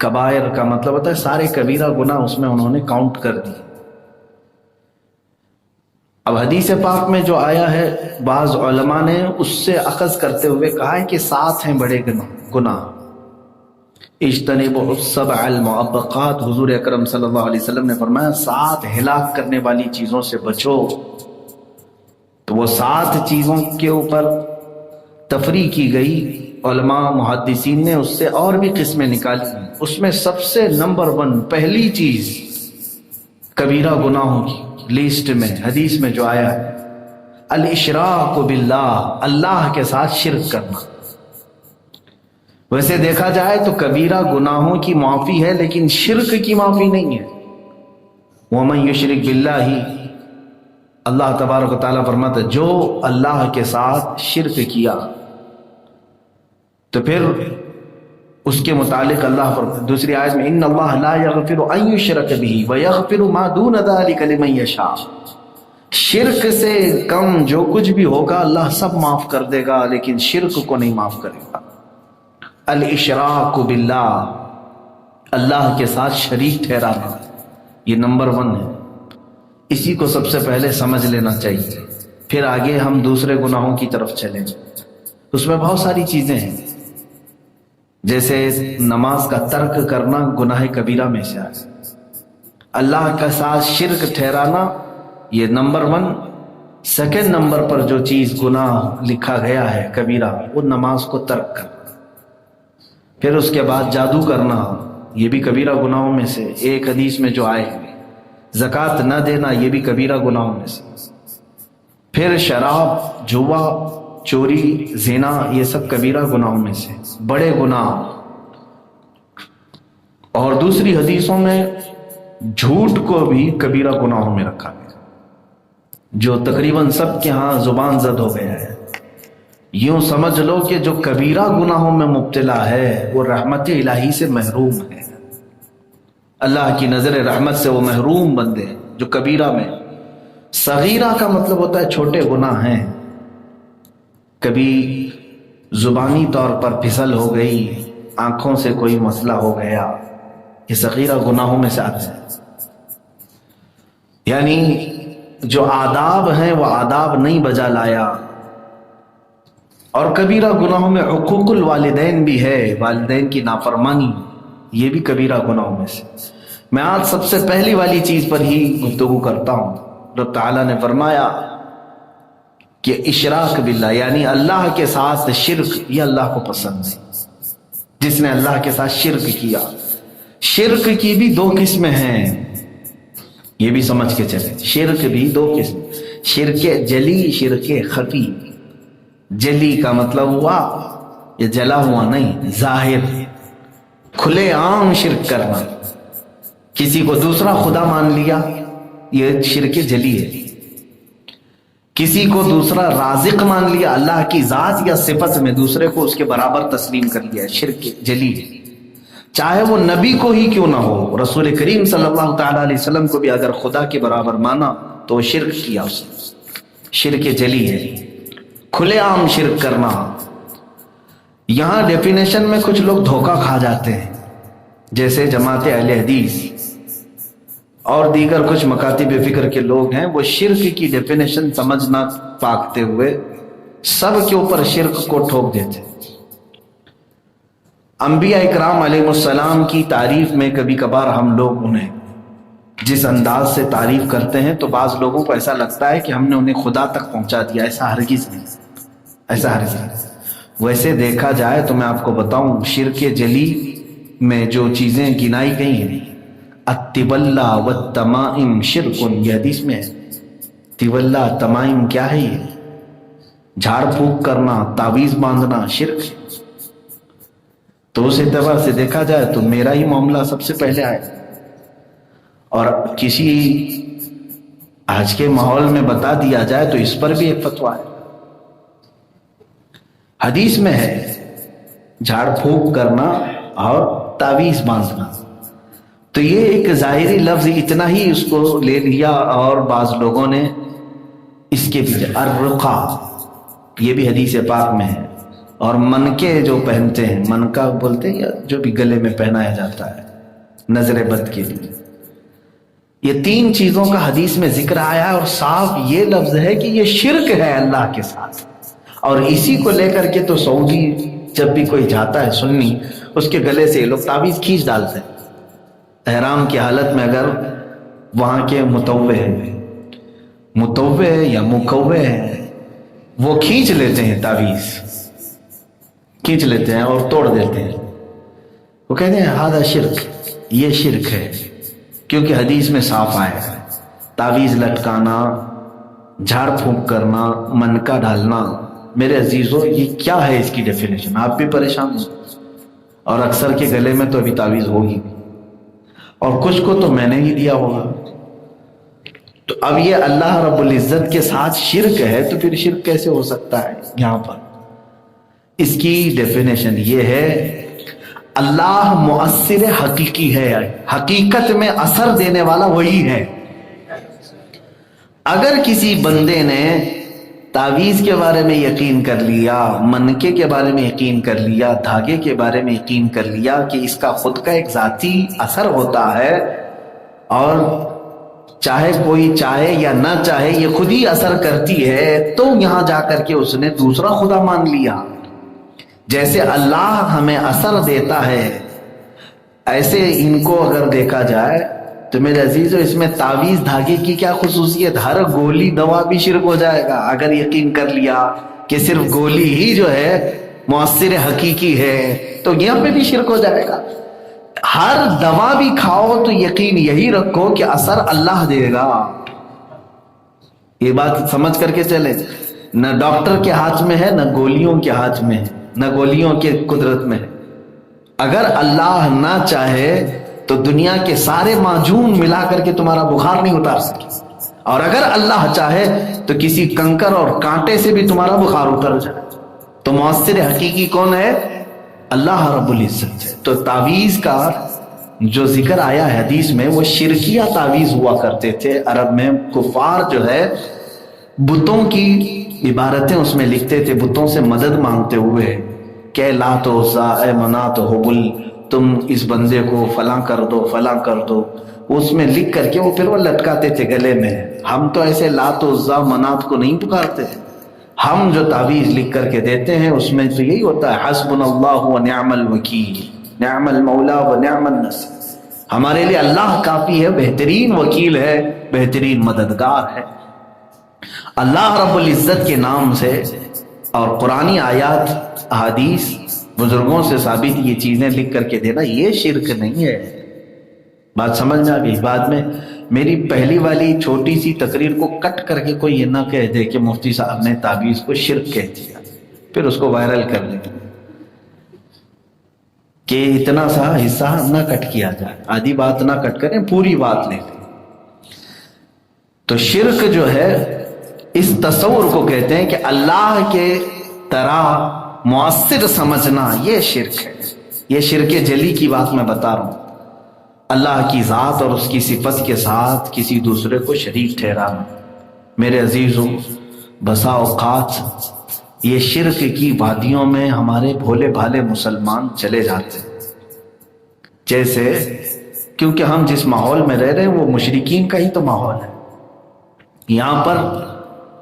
کبائر کا مطلب ہوتا ہے سارے کبیرہ گناہ، اس میں انہوں نے کاؤنٹ کر دی. اب حدیث پاک میں جو آیا ہے بعض علماء نے اس سے اخذ کرتے ہوئے کہا ہے کہ 7 ہیں بڑے گناہ. اجتنبوا السبع المعبقات، حضور اکرم صلی اللہ علیہ وسلم نے فرمایا 7 ہلاک کرنے والی چیزوں سے بچو. تو وہ 7 چیزوں کے اوپر تفریح کی گئی. علماء محدثین نے اس سے اور بھی قسمیں نکالی. اس میں سب سے نمبر 1 پہلی چیز کبیرہ گناہوں کی لسٹ میں حدیث میں جو آیا ہے الاشراک باللہ، اللہ کے ساتھ شرک کرنا. ویسے دیکھا جائے تو کبیرہ گناہوں کی معافی ہے لیکن شرک کی معافی نہیں ہے. وَمَن يُشْرِكْ بِاللَّهِ، اللہ تبارک و تعالیٰ فرماتا ہے جو اللہ کے ساتھ شرک کیا تو پھر اس کے متعلق اللہ فرماتا ہے دوسری آیت میں ان اللہ لا یغفر ان یشرک بہ ویغفر ما دون ذلک لمن یشاء. شرک سے کم جو کچھ بھی ہوگا اللہ سب معاف کر دے گا لیکن شرک کو نہیں معاف کرے گا. الاشراک باللہ، اللہ کے ساتھ شریک ٹھہرانا، یہ نمبر 1 ہے. اسی کو سب سے پہلے سمجھ لینا چاہیے، پھر آگے ہم دوسرے گناہوں کی طرف چلیں. اس میں بہت ساری چیزیں ہیں، جیسے نماز کا ترک کرنا گناہ کبیرہ میں سے آئے. اللہ کے ساتھ شرک ٹھہرانا یہ نمبر 1. سیکنڈ نمبر پر جو چیز گناہ لکھا گیا ہے کبیرہ، وہ نماز کو ترک کرنا. پھر اس کے بعد جادو کرنا، یہ بھی کبیرہ گناہوں میں سے. ایک حدیث میں جو آئے زکوٰۃ نہ دینا، یہ بھی کبیرہ گناہوں میں سے. پھر شراب، جوا، چوری، زنا، یہ سب کبیرہ گناہوں میں سے بڑے گناہ. اور دوسری حدیثوں میں جھوٹ کو بھی کبیرہ گناہوں میں رکھا گیا، جو تقریباً سب کے ہاں زبان زد ہو گیا ہے. یوں سمجھ لو کہ جو کبیرہ گناہوں میں مبتلا ہے وہ رحمت الہی سے محروم ہے. اللہ کی نظر رحمت سے وہ محروم بندے ہیں جو کبیرہ میں. صغیرہ کا مطلب ہوتا ہے چھوٹے گناہ ہیں، کبھی زبانی طور پر پھسل ہو گئی، آنکھوں سے کوئی مسئلہ ہو گیا، یہ صغیرہ گناہوں میں سے آتے ہیں. یعنی جو آداب ہیں وہ آداب نہیں بجا لایا. اور کبیرہ گناہوں میں حقوق الوالدین بھی ہے، والدین کی نافرمانی، یہ بھی کبیرہ گناہوں میں سے. میں آج سب سے پہلی والی چیز پر ہی گفتگو کرتا ہوں. رب تعالیٰ نے فرمایا کہ اشراک باللہ یعنی اللہ کے ساتھ شرک، یہ اللہ کو پسند نہیں۔ جس نے اللہ کے ساتھ شرک کیا، شرک کی بھی دو قسمیں ہیں، یہ بھی سمجھ کے چلیں۔ شرک بھی دو قسم، شرک جلی، شرک خفی۔ جلی کا مطلب ہوا یہ جلا ہوا نہیں، ظاہر کھلے عام شرک کرنا، کسی کو دوسرا خدا مان لیا، یہ شرک جلی ہے۔ کسی کو دوسرا رازق مان لیا، اللہ کی ذات یا صفت میں دوسرے کو اس کے برابر تسلیم کر لیا، شرک جلی ہے۔ چاہے وہ نبی کو ہی کیوں نہ ہو، رسول کریم صلی اللہ تعالیٰ علیہ وسلم کو بھی اگر خدا کے برابر مانا تو وہ شرک کیا، اس نے شرک جلی ہے، کھلے عام شرک کرنا۔ یہاں ڈیفینیشن میں کچھ لوگ دھوکہ کھا جاتے ہیں، جیسے جماعت اہل حدیث اور دیگر کچھ مکاتب فکر کے لوگ ہیں، وہ شرک کی ڈیفینیشن سمجھ نہ پاکتے ہوئے سب کے اوپر شرک کو ٹھوک دیتے ہیں۔ انبیاء اکرام علیہ السلام کی تعریف میں کبھی کبھار ہم لوگ انہیں جس انداز سے تعریف کرتے ہیں تو بعض لوگوں کو ایسا لگتا ہے کہ ہم نے انہیں خدا تک پہنچا دیا۔ ایسا ہرگز نہیں، ایسا ہرگز نہیں۔ ویسے دیکھا جائے تو میں آپ کو بتاؤں، شرک جلی میں جو چیزیں گنائی گئی ہیں، الطبلہ والتمائم شرک، یہ حدیث میں ہے۔ طبلہ تمائم کیا ہے؟ یہ جھاڑ پھونک کرنا، تعویذ باندھنا شرک ہے۔ تو اس اعتبار سے دیکھا جائے تو میرا ہی معاملہ سب سے پہلے آئے، اور کسی آج کے ماحول میں بتا دیا جائے تو اس پر بھی ایک فتویٰ ہے، حدیث میں ہے جھاڑ پھونک کرنا اور تعویذ باندھنا۔ تو یہ ایک ظاہری لفظ اتنا ہی اس کو لے لیا، اور بعض لوگوں نے اس کے پیچھے الرقا، یہ بھی حدیث پاک میں ہے، اور منکے جو پہنتے ہیں، منکا بولتے ہیں یا جو بھی گلے میں پہنایا جاتا ہے نظر بد کے لیے، یہ تین چیزوں کا حدیث میں ذکر آیا ہے، اور صاف یہ لفظ ہے کہ یہ شرک ہے اللہ کے ساتھ۔ اور اسی کو لے کر کے تو سعودی جب بھی کوئی جاتا ہے سنی، اس کے گلے سے یہ لوگ تعویذ کھینچ ڈالتے ہیں احرام کی حالت میں۔ اگر وہاں کے متوع یا مکوع ہیں، وہ کھینچ لیتے ہیں تعویذ، کھینچ لیتے ہیں اور توڑ دیتے ہیں، وہ کہتے ہیں ہذا شرک، یہ شرک ہے، کیونکہ حدیث میں صاف آیا ہے تعویذ لٹکانا، جھاڑ پھونک کرنا، منکا ڈالنا۔ میرے عزیزوں، یہ کیا ہے اس کی ڈیفینیشن؟ آپ بھی پریشان ہو، اور اکثر کے گلے میں تو ابھی تعویذ ہوگی، اور کچھ کو تو میں نے ہی دیا ہوگا۔ تو اب یہ اللہ رب العزت کے ساتھ شرک ہے، تو پھر شرک کیسے ہو سکتا ہے؟ یہاں پر اس کی ڈیفینیشن یہ ہے، اللہ مؤثر حقیقی ہے، حقیقت میں اثر دینے والا وہی ہے۔ اگر کسی بندے نے تعویذ کے بارے میں یقین کر لیا، منکے کے بارے میں یقین کر لیا، دھاگے کے بارے میں یقین کر لیا کہ اس کا خود کا ایک ذاتی اثر ہوتا ہے، اور چاہے کوئی چاہے یا نہ چاہے یہ خود ہی اثر کرتی ہے، تو یہاں جا کر کے اس نے دوسرا خدا مان لیا۔ جیسے اللہ ہمیں اثر دیتا ہے، ایسے ان کو اگر دیکھا جائے تو میرے عزیزو، اس میں تعویذ دھاگے کی کیا خصوصیت؟ ہر گولی دوا بھی شرک ہو جائے گا اگر یقین کر لیا کہ صرف گولی ہی جو ہے مؤثر حقیقی ہے، تو یہاں پہ بھی شرک ہو جائے گا۔ ہر دوا بھی کھاؤ تو یقین یہی رکھو کہ اثر اللہ دے گا۔ یہ بات سمجھ کر کے چلے، نہ ڈاکٹر کے ہاتھ میں ہے، نہ گولیوں کے ہاتھ میں ہے، نہ گولیوں کے قدرت میں ہے۔ اگر اللہ نہ چاہے تو دنیا کے سارے معجون ملا کر کے تمہارا بخار نہیں اتار سکے، اور اگر اللہ چاہے تو کسی کنکر اور کانٹے سے بھی تمہارا بخار اتر جائے۔ تو مؤثر حقیقی کون ہے؟ اللہ رب العزت ہے۔ تو تعویذ کا جو ذکر آیا ہے حدیث میں، وہ شرکیہ تعویذ ہوا کرتے تھے۔ عرب میں کفار جو ہے بتوں کی عبارتیں اس میں لکھتے تھے، بتوں سے مدد مانگتے ہوئے کہ لات و عزا، اے منات و حبل، تم اس بندے کو فلاں کر دو، فلاں کر دو۔ اس میں لکھ کر کے وہ پھر وہ لٹکاتے تھے گلے میں۔ ہم تو ایسے لات و عزا منات کو نہیں پکارتے، ہم جو تعویذ لکھ کر کے دیتے ہیں اس میں تو یہی ہوتا ہے، حسبنا اللہ و نعم الوکیل، نعم المولا و نعم النصیر۔ ہمارے لیے اللہ کافی ہے، بہترین وکیل ہے، بہترین مددگار ہے۔ اللہ رب العزت کے نام سے اور قرآنی آیات احادیث بزرگوں سے ثابت یہ چیزیں لکھ کر کے دینا یہ شرک نہیں ہے۔ بات سمجھ میں آ گئی؟ بعد میں میری پہلی والی چھوٹی سی تقریر کو کٹ کر کے کوئی یہ نہ کہہ دے کہ مفتی صاحب نے تعویذ کو شرک کہہ دیا، پھر اس کو وائرل کر لیں کہ اتنا سا حصہ نہ کٹ کیا جائے، آدھی بات نہ کٹ کریں، پوری بات لے لیں۔ تو شرک جو ہے اس تصور کو کہتے ہیں کہ اللہ کے طرح مؤثر سمجھنا، یہ شرک ہے۔ یہ شرک جلی کی بات میں بتا رہا ہوں، اللہ کی ذات اور اس کی صفت کے ساتھ کسی دوسرے کو شریک ٹھہرانا۔ میرے عزیزوں، بسا اوقات یہ شرک کی وادیوں میں ہمارے بھولے بھالے مسلمان چلے جاتے ہیں، جیسے کیونکہ ہم جس ماحول میں رہ رہے ہیں وہ مشرکین کا ہی تو ماحول ہے۔ یہاں پر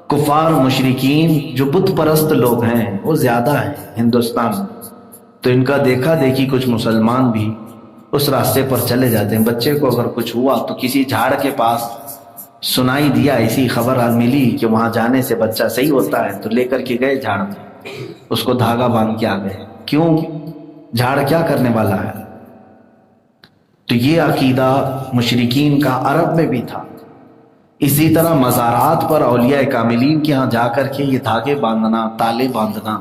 کفار مشرکین جو بت پرست لوگ ہیں وہ زیادہ ہیں ہندوستان میں، تو ان کا دیکھا دیکھی کچھ مسلمان بھی اس راستے پر چلے جاتے ہیں۔ بچے کو اگر کچھ ہوا تو کسی جھاڑ کے پاس سنائی دیا، ایسی خبر ملی کہ وہاں جانے سے بچہ صحیح ہوتا ہے، تو لے کر کے گئے جھاڑ میں، اس کو دھاگا باندھ کے آ گئے۔ کیوں؟ جھاڑ کیا کرنے والا ہے؟ تو یہ عقیدہ مشرکین کا عرب میں بھی تھا۔ اسی طرح مزارات پر اولیاء کاملین کے ہاں جا کر کے یہ دھاگے باندھنا، تالے باندھنا،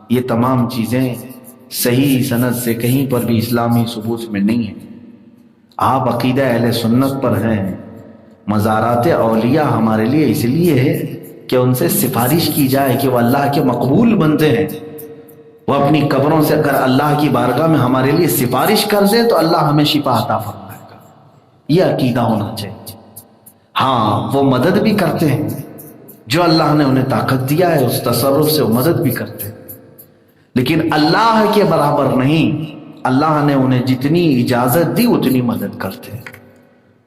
یہ تمام چیزیں صحیح سند سے کہیں پر بھی اسلامی ثبوت میں نہیں ہیں۔ آپ عقیدہ اہل سنت پر ہیں، مزارات اولیاء ہمارے لیے اس لیے ہے کہ ان سے سفارش کی جائے کہ وہ اللہ کے مقبول بنتے ہیں۔ وہ اپنی قبروں سے اگر اللہ کی بارگاہ میں ہمارے لیے سفارش کر دے تو اللہ ہمیں شفا عطا فرمائے گا، یہ عقیدہ ہونا چاہیے۔ ہاں وہ مدد بھی کرتے ہیں، جو اللہ نے انہیں طاقت دیا ہے اس تصرف سے وہ مدد بھی کرتے ہیں، لیکن اللہ کے برابر نہیں۔ اللہ نے انہیں جتنی اجازت دی اتنی مدد کرتے ہیں،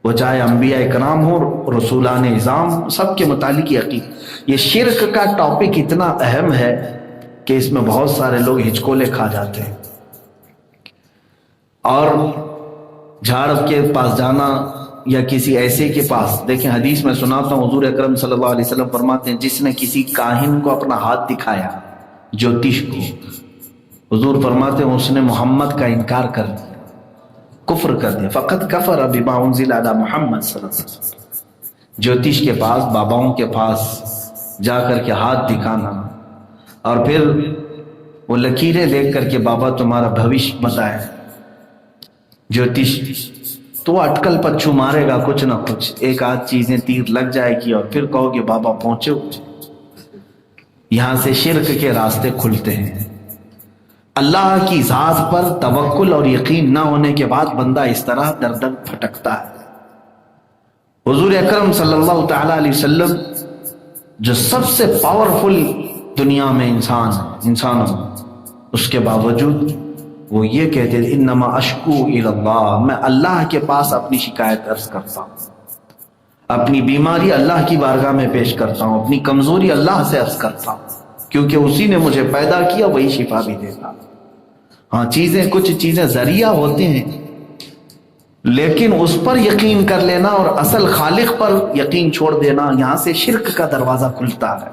وہ چاہے انبیاء اکرام ہو، رسولان اعظام، سب کے متعلق یہ شرک کا ٹاپک اتنا اہم ہے کہ اس میں بہت سارے لوگ ہچکولے کھا جاتے ہیں۔ اور جھاڑ کے پاس جانا یا کسی ایسے کے پاس، دیکھیں حدیث میں سناتا ہوں، حضور اکرم صلی اللہ علیہ وسلم فرماتے ہیں جس نے کسی کاہن کو اپنا ہاتھ دکھایا، جوتش کو، حضور فرماتے ہیں اس نے محمد کا انکار کر دیا، کفر کر دیا، فقط کفر بما انزل علی محمد صلی اللہ علیہ وسلم۔ جوتش کے پاس، باباؤں کے پاس جا کر کے ہاتھ دکھانا اور پھر وہ لکیریں دیکھ کر کے بابا تمہارا بھوش بتائے، جوتش تو اٹکل پچھو مارے گا کچھ نہ کچھ، ایک آدھ چیزیں تیر لگ جائے گی اور پھر کہو کہ بابا پہنچے ہوئے۔ یہاں سے شرک کے راستے کھلتے ہیں۔ اللہ کی ذات پر توکل اور یقین نہ ہونے کے بعد بندہ اس طرح در در پھٹکتا ہے۔ حضور اکرم صلی اللہ تعالی علیہ وسلم جو سب سے پاورفل دنیا میں انسانوں، اس کے باوجود وہ یہ کہتے ہیں انما اشکو الی اللہ، میں اللہ کے پاس اپنی شکایت عرض کرتا ہوں، اپنی بیماری اللہ کی بارگاہ میں پیش کرتا ہوں، اپنی کمزوری اللہ سے عرض کرتا ہوں، کیونکہ اسی نے مجھے پیدا کیا، وہی شفا بھی دیتا۔ ہاں کچھ چیزیں ذریعہ ہوتے ہیں، لیکن اس پر یقین کر لینا اور اصل خالق پر یقین چھوڑ دینا، یہاں سے شرک کا دروازہ کھلتا ہے۔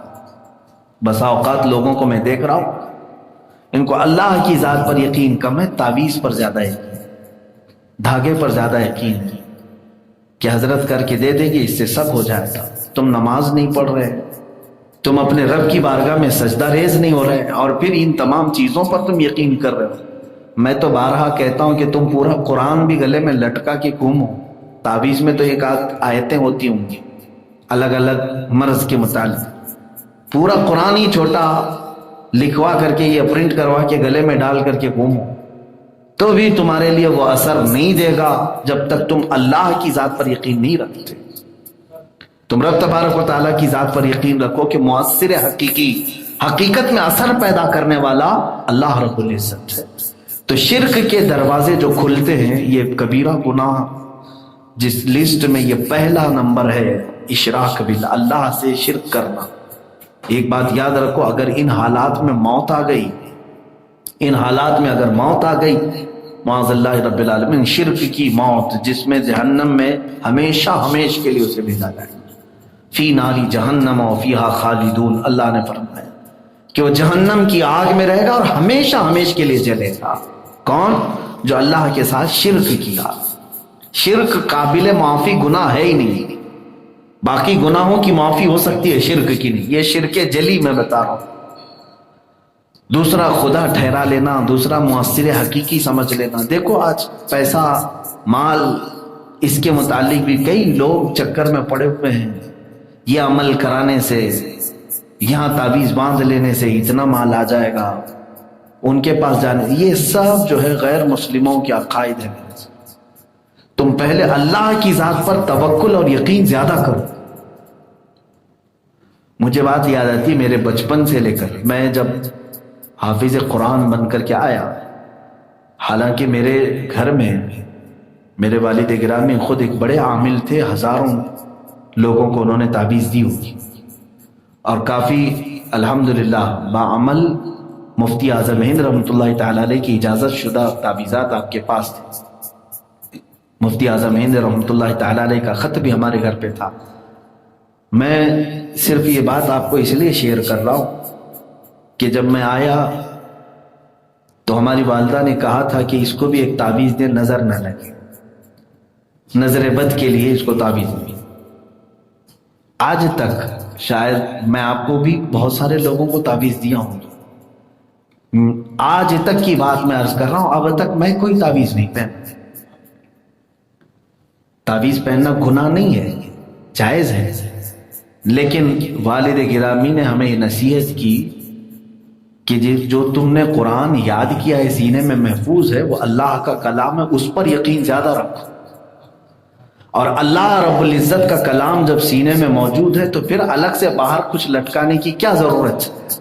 بسا اوقات لوگوں کو میں دیکھ رہا ہوں، ان کو اللہ کی ذات پر یقین کم ہے، تعویذ پر زیادہ یقین، دھاگے پر زیادہ یقین ہے کہ حضرت کر کے دے دے گی، اس سے سب ہو جائے گا۔ تم نماز نہیں پڑھ رہے، تم اپنے رب کی بارگاہ میں سجدہ ریز نہیں ہو رہے، اور پھر ان تمام چیزوں پر تم یقین کر رہے ہو۔ میں تو بارہا کہتا ہوں کہ تم پورا قرآن بھی گلے میں لٹکا کے گھومو، تعویذ میں تو ایک آدھ آیتیں ہوتی ہوں گی الگ الگ مرض کے متعلق، پورا قرآن ہی چھوٹا لکھوا کر کے یا پرنٹ کروا کے گلے میں ڈال کر کے گھومو، تو بھی تمہارے لیے وہ اثر نہیں دے گا جب تک تم اللہ کی ذات پر یقین نہیں رکھتے۔ تم رب تبارک و تعالیٰ کی ذات پر یقین رکھو کہ مؤثر حقیقی، حقیقت میں اثر پیدا کرنے والا اللہ رب العزت ہے۔ تو شرک کے دروازے جو کھلتے ہیں، یہ کبیرہ گناہ جس لسٹ میں یہ پہلا نمبر ہے، اشراک باللہ، اللہ سے شرک کرنا۔ ایک بات یاد رکھو، اگر ان حالات میں موت آ گئی، ان حالات میں اگر موت آ گئی، معاذ اللہ رب العالمین، شرک کی موت جس میں جہنم میں ہمیشہ ہمیش کے لیے اسے بھیجا جائے گا، فی ناری جہنم و فیہا خالدون، اللہ نے فرمایا کہ وہ جہنم کی آگ میں رہے گا اور ہمیشہ ہمیشہ کے لیے جلے گا۔ کون؟ جو اللہ کے ساتھ شرک کیا۔ شرک قابل معافی گناہ ہے ہی نہیں، باقی گناہوں کی معافی ہو سکتی ہے، شرک کی نہیں۔ یہ شرک جلی میں بتا رہا ہوں۔ دوسرا خدا ٹھہرا لینا، دوسرا مؤثر حقیقی سمجھ لینا۔ دیکھو آج پیسہ، مال، اس کے متعلق بھی کئی لوگ چکر میں پڑے ہوئے ہیں، یہ عمل کرانے سے، یہاں تعویذ باندھ لینے سے اتنا مال آ جائے گا، ان کے پاس جانے، یہ سب جو ہے غیر مسلموں کے عقائد ہیں۔ تم پہلے اللہ کی ذات پر توکل اور یقین زیادہ کرو۔ مجھے بات یاد آتی میرے بچپن سے لے کر میں جب حافظ قرآن بن کر کے آیا، حالانکہ میرے گھر میں میرے والد گرامی خود ایک بڑے عامل تھے، ہزاروں لوگوں کو انہوں نے تعویذ دی ہوگی، اور کافی الحمدللہ باعمل مفتی اعظم ہند رحمۃ اللہ تعالی علیہ کی اجازت شدہ تعویذات آپ کے پاس تھے۔ مفتی اعظم ہند رحمۃ اللہ تعالی علیہ کا خط بھی ہمارے گھر پہ تھا۔ میں صرف یہ بات آپ کو اس لیے شیئر کر رہا ہوں کہ جب میں آیا تو ہماری والدہ نے کہا تھا کہ اس کو بھی ایک تعویذ دے، نظر نہ لگے، نظر بد کے لیے اس کو تعویذ دی۔ آج تک شاید میں آپ کو بھی بہت سارے لوگوں کو تعویذ دیا ہوں، آج تک کی بات میں عرض کر رہا ہوں، اب تک میں کوئی تعویذ نہیں پہنا۔ تعویذ پہننا گناہ نہیں ہے، جائز ہے، لیکن والد گرامی نے ہمیں یہ نصیحت کی کہ جو تم نے قرآن یاد کیا ہے، سینے میں محفوظ ہے، وہ اللہ کا کلام ہے، اس پر یقین زیادہ رکھو۔ اور اللہ رب العزت کا کلام جب سینے میں موجود ہے تو پھر الگ سے باہر کچھ لٹکانے کی کیا ضرورت ہے؟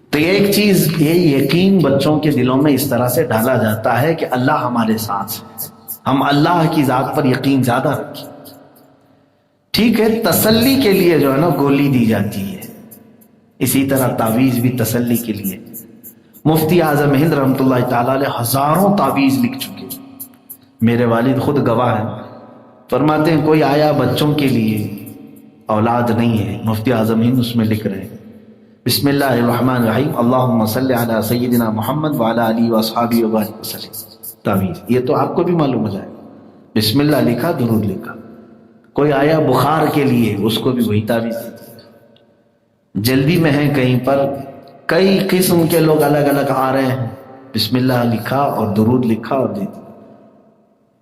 تو ایک چیز، یہ یقین بچوں کے دلوں میں اس طرح سے ڈالا جاتا ہے کہ اللہ ہمارے ساتھ ہے، ہم اللہ کی ذات پر یقین زیادہ رکھیں۔ ٹھیک ہے، تسلی کے لیے جو ہے نا گولی دی جاتی ہے، اسی طرح تعویذ بھی تسلی کے لیے۔ مفتی اعظم ہند رحمۃ اللہ تعالی علیہ ہزاروں تعویذ لکھ چکے، میرے والد خود گواہ ہیں، فرماتے ہیں کوئی آیا بچوں کے لیے اولاد نہیں ہے، مفتی اعظم ہند اس میں لکھ رہے ہیں بسم اللہ الرحمن الرحیم اللہم صلی علی سیدنا محمد وعلی آلہ واصحابہ وبارک وسلم۔ تعویذ یہ تو آپ کو بھی معلوم ہو جائے گا، بسم اللہ لکھا، درود لکھا۔ کوئی آیا بخار کے لیے، اس کو بھی وہی تعویذ دی۔ جلدی میں ہیں کہیں پر، کئی قسم کے لوگ الگ الگ آ رہے ہیں، بسم اللہ لکھا اور درود لکھا اور دے دیا۔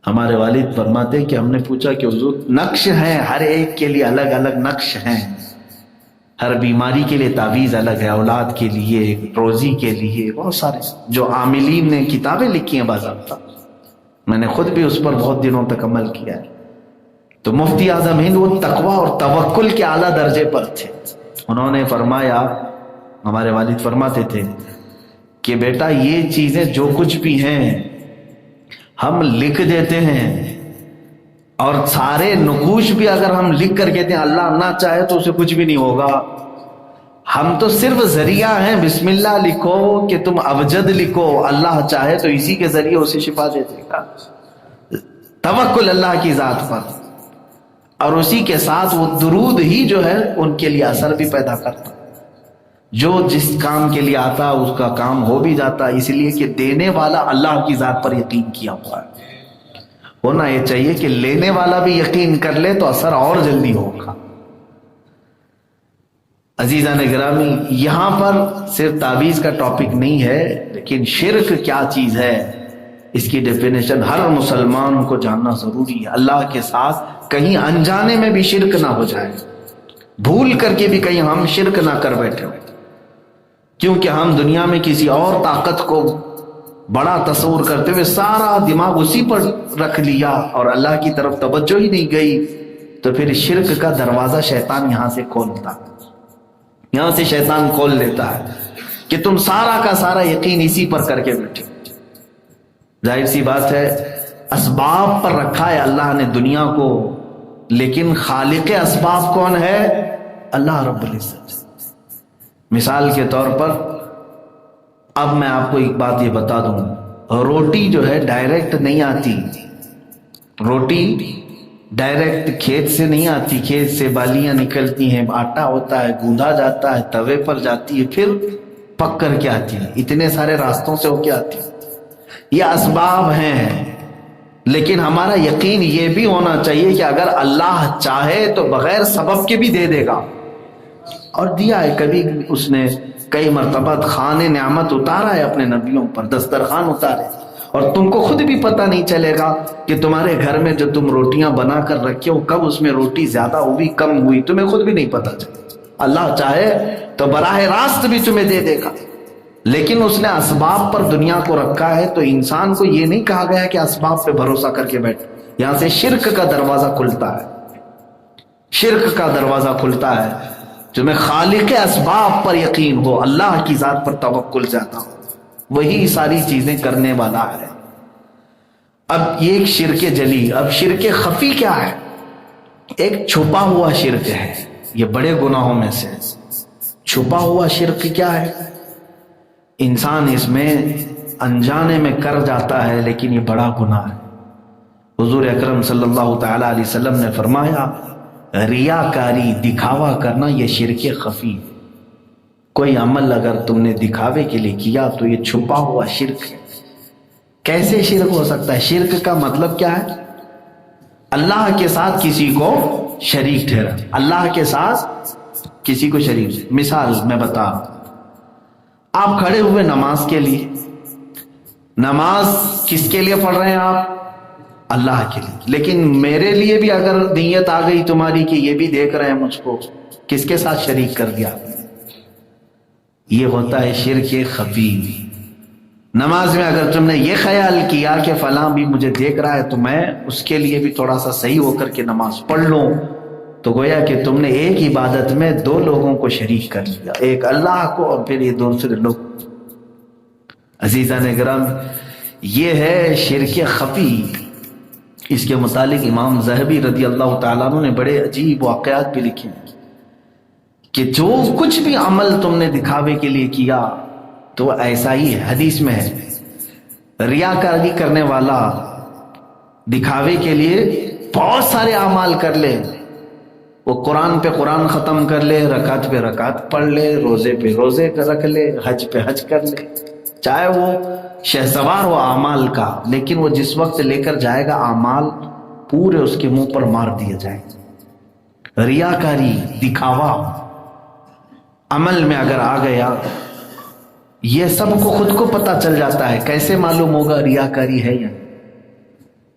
ہمارے والد فرماتے ہیں کہ ہم نے پوچھا کہ حضور نقش ہیں، ہر ایک کے لیے الگ الگ نقش ہیں، ہر بیماری کے لیے تعویذ الگ ہے، اولاد کے لیے، روزی کے لیے، بہت سارے جو عاملین نے کتابیں لکھی ہیں باضابطہ، میں نے خود بھی اس پر بہت دنوں تک عمل کیا ہے۔ تو مفتی اعظم ہند وہ تقوی اور توکل کے اعلیٰ درجے پر تھے، انہوں نے فرمایا، ہمارے والد فرماتے تھے کہ بیٹا یہ چیزیں جو کچھ بھی ہیں ہم لکھ دیتے ہیں، اور سارے نقوش بھی اگر ہم لکھ کر کہتے ہیں اللہ نہ چاہے تو اسے کچھ بھی نہیں ہوگا، ہم تو صرف ذریعہ ہیں، بسم اللہ لکھو کہ تم ابجد لکھو، اللہ چاہے تو اسی کے ذریعے اسے شفا دے دے گا۔ توکل اللہ کی ذات پر، اور اسی کے ساتھ وہ درود ہی جو ہے ان کے لیے اثر بھی پیدا کرتا، جو جس کام کے لیے آتا اس کا کام ہو بھی جاتا، اس لیے کہ دینے والا اللہ کی ذات پر یقین کیا ہوا ہے۔ ہونا یہ چاہیے کہ لینے والا بھی یقین کر لے تو اثر اور جلدی ہوگا۔ عزیزان گرامی، یہاں پر صرف تعویذ کا ٹاپک نہیں ہے، لیکن شرک کیا چیز ہے اس کی ڈیفینیشن ہر مسلمان کو جاننا ضروری ہے۔ اللہ کے ساتھ کہیں انجانے میں بھی شرک نہ ہو جائے، بھول کر کے بھی کہیں ہم شرک نہ کر بیٹھے، کیونکہ ہم دنیا میں کسی اور طاقت کو بڑا تصور کرتے ہوئے سارا دماغ اسی پر رکھ لیا اور اللہ کی طرف توجہ ہی نہیں گئی، تو پھر شرک کا دروازہ شیطان یہاں سے کھولتا، یہاں سے شیطان کھول لیتا ہے کہ تم سارا کا سارا یقین اسی پر کر کے بیٹھے۔ ظاہر سی بات ہے اسباب پر رکھا ہے اللہ نے دنیا کو، لیکن خالق اسباب کون ہے؟ اللہ رب العزت۔ مثال کے طور پر اب میں آپ کو ایک بات یہ بتا دوں، روٹی جو ہے ڈائریکٹ نہیں آتی، روٹی ڈائریکٹ کھیت سے نہیں آتی، کھیت سے بالیاں نکلتی ہیں، آٹا ہوتا ہے، گوندھا جاتا ہے، توے پر جاتی ہے، پھر پک کر کے آتی ہے، اتنے سارے راستوں سے ہو کے آتی ہے۔ یہ اسباب ہیں، لیکن ہمارا یقین یہ بھی ہونا چاہیے کہ اگر اللہ چاہے تو بغیر سبب کے بھی دے دے گا، اور دیا ہے۔ کبھی اس نے کئی مرتبہ خوان نعمت اتارا ہے اپنے نبیوں پر، دسترخوان اتارے، اور تم کو خود بھی پتہ نہیں چلے گا کہ تمہارے گھر میں جو تم روٹیاں بنا کر رکھے ہو کب اس میں روٹی زیادہ ہوئی کم ہوئی، تمہیں خود بھی نہیں پتہ چلے۔ اللہ چاہے تو براہ راست بھی تمہیں دے دے گا، لیکن اس نے اسباب پر دنیا کو رکھا ہے، تو انسان کو یہ نہیں کہا گیا کہ اسباب پہ بھروسہ کر کے بیٹھ۔ یہاں سے شرک کا دروازہ کھلتا ہے، شرک کا دروازہ کھلتا ہے۔ تمہیں خالق اسباب پر یقین ہو، اللہ کی ذات پر توکل زیادہ ہو، وہی ساری چیزیں کرنے والا ہے۔ اب یہ ایک شرک جلی، اب شرک خفی کیا ہے؟ ایک چھپا ہوا شرک ہے، یہ بڑے گناہوں میں سے۔ چھپا ہوا شرک کیا ہے؟ انسان اس میں انجانے میں کر جاتا ہے، لیکن یہ بڑا گناہ ہے۔ حضور اکرم صلی اللہ تعالی علیہ وسلم نے فرمایا، ریاکاری، دکھاوا کرنا، یہ شرک خفی۔ کوئی عمل اگر تم نے دکھاوے کے لیے کیا تو یہ چھپا ہوا شرک ہے۔ کیسے شرک ہو سکتا ہے؟ شرک کا مطلب کیا ہے؟ اللہ کے ساتھ کسی کو شریک ٹھہرا، اللہ کے ساتھ کسی کو شریک۔ مثال میں بتا رہا ہوں، آپ کھڑے ہوئے نماز کے لیے، نماز کس کے لیے پڑھ رہے ہیں آپ؟ اللہ کے لیے، لیکن میرے لیے بھی اگر نیت آ گئی تمہاری کہ یہ بھی دیکھ رہے ہیں مجھ کو، کس کے ساتھ شریک کر دیا؟ یہ ہوتا ہے شرک خفی۔ نماز میں اگر تم نے یہ خیال کیا کہ فلاں بھی مجھے دیکھ رہا ہے تو میں اس کے لیے بھی تھوڑا سا صحیح ہو کر کے نماز پڑھ لوں، تو گویا کہ تم نے ایک عبادت میں دو لوگوں کو شریک کر لیا، ایک اللہ کو اور پھر یہ دوسرے لوگ۔ عزیزان گرامی، یہ ہے شرک خفی۔ اس کے متعلق امام ذہبی رضی اللہ تعالیٰ عنہ نے بڑے عجیب واقعات بھی لکھے ہیں کہ جو کچھ بھی عمل تم نے دکھاوے کے لیے کیا تو ایسا ہی ہے۔ حدیث میں ہے، ریاکاری کرنے والا دکھاوے کے لیے بہت سارے اعمال کر لے، وہ قرآن پہ قرآن ختم کر لے، رکعت پہ رکعت پڑھ لے، روزے پہ روزے رکھ لے، حج پہ حج کر لے، چاہے وہ شہسوار ہو اعمال کا، لیکن وہ جس وقت لے کر جائے گا اعمال پورے اس کے منہ پر مار دیے جائیں گے۔ ریاکاری، دکھاوا عمل میں اگر آ گیا، یہ سب کو خود کو پتہ چل جاتا ہے۔ کیسے معلوم ہوگا ریاکاری ہے یا نہیں؟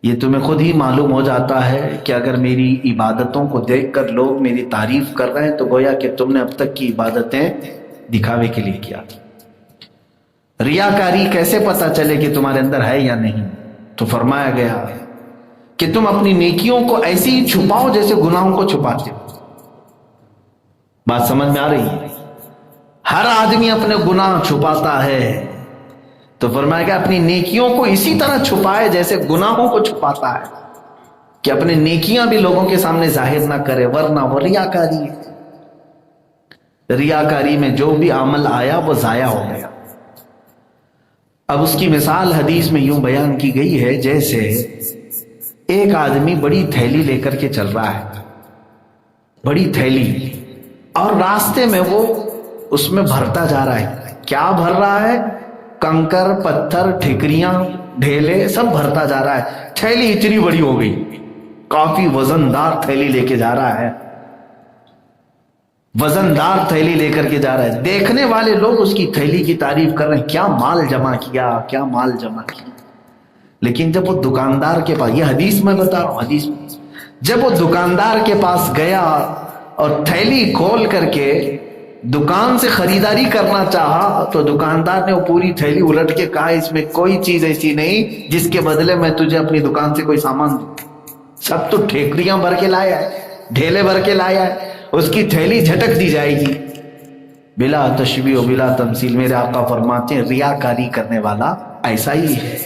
یہ تمہیں خود ہی معلوم ہو جاتا ہے کہ اگر میری عبادتوں کو دیکھ کر لوگ میری تعریف کر رہے ہیں تو گویا کہ تم نے اب تک کی عبادتیں دکھاوے کے لیے کیا تھی۔ ریاکاری کیسے پتہ چلے کہ تمہارے اندر ہے یا نہیں؟ تو فرمایا گیا کہ تم اپنی نیکیوں کو ایسے ہی چھپاؤ جیسے گناہوں کو چھپاتے ہو۔ بات سمجھ میں آ رہی ہے؟ ہر آدمی اپنے گناہ چھپاتا ہے، تو فرمایا کہ اپنی نیکیوں کو اسی طرح چھپائے جیسے گناہوں کو چھپاتا ہے، کہ اپنے نیکیاں بھی لوگوں کے سامنے ظاہر نہ کرے، ورنہ وہ ریاکاری ہے۔ ریاکاری میں جو بھی عمل آیا وہ ضائع ہو گیا۔ اب اس کی مثال حدیث میں یوں بیان کی گئی ہے، جیسے ایک آدمی بڑی تھیلی لے کر کے چل رہا ہے، بڑی تھیلی، اور راستے میں وہ اس میں بھرتا جا رہا ہے۔ کیا بھر رہا ہے؟ کنکر، پتھر، ٹھیکریاں، ڈھیلے، سب بھرتا جا رہا ہے۔ تھیلی اتنی بڑی ہو گئی، کافی وزندار تھیلی لے کے جا رہا ہے، وزندار تھیلی لے کر کے جا رہا ہے۔ دیکھنے والے لوگ اس کی تھیلی کی تعریف کر رہے ہیں، کیا مال جمع کیا، کیا مال جمع کیا۔ لیکن جب وہ دکاندار کے پاس، یہ حدیث میں بتا رہا ہوں، حدیث میں جب وہ دکاندار کے پاس گیا اور تھیلی کھول کر کے دکان سے خریداری کرنا چاہا، تو دکاندار نے وہ پوری تھیلی الٹ کے کہا، اس میں کوئی چیز ایسی نہیں جس کے بدلے میں تجھے اپنی دکان سے کوئی سامان دوں، سب تو ٹھیکریاں بھر کے لایا ہے، ڈھیلے بھر کے لایا ہے، اس کی تھیلی جھٹک دی جائے گی۔ بلا تشبیہ و بلا تمثیل میرے آقا فرماتے ہیں ریاکاری کرنے والا ایسا ہی ہے،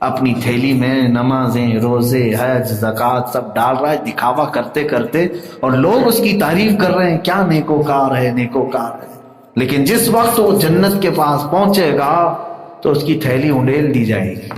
اپنی تھیلی میں نمازیں، روزے، حج، زکوٰۃ سب ڈال رہا ہے، دکھاوا کرتے کرتے، اور لوگ اس کی تعریف کر رہے ہیں، کیا نیکوکار ہے، نیکوکار ہے۔ لیکن جس وقت وہ جنت کے پاس پہنچے گا تو اس کی تھیلی انڈیل دی جائے گی۔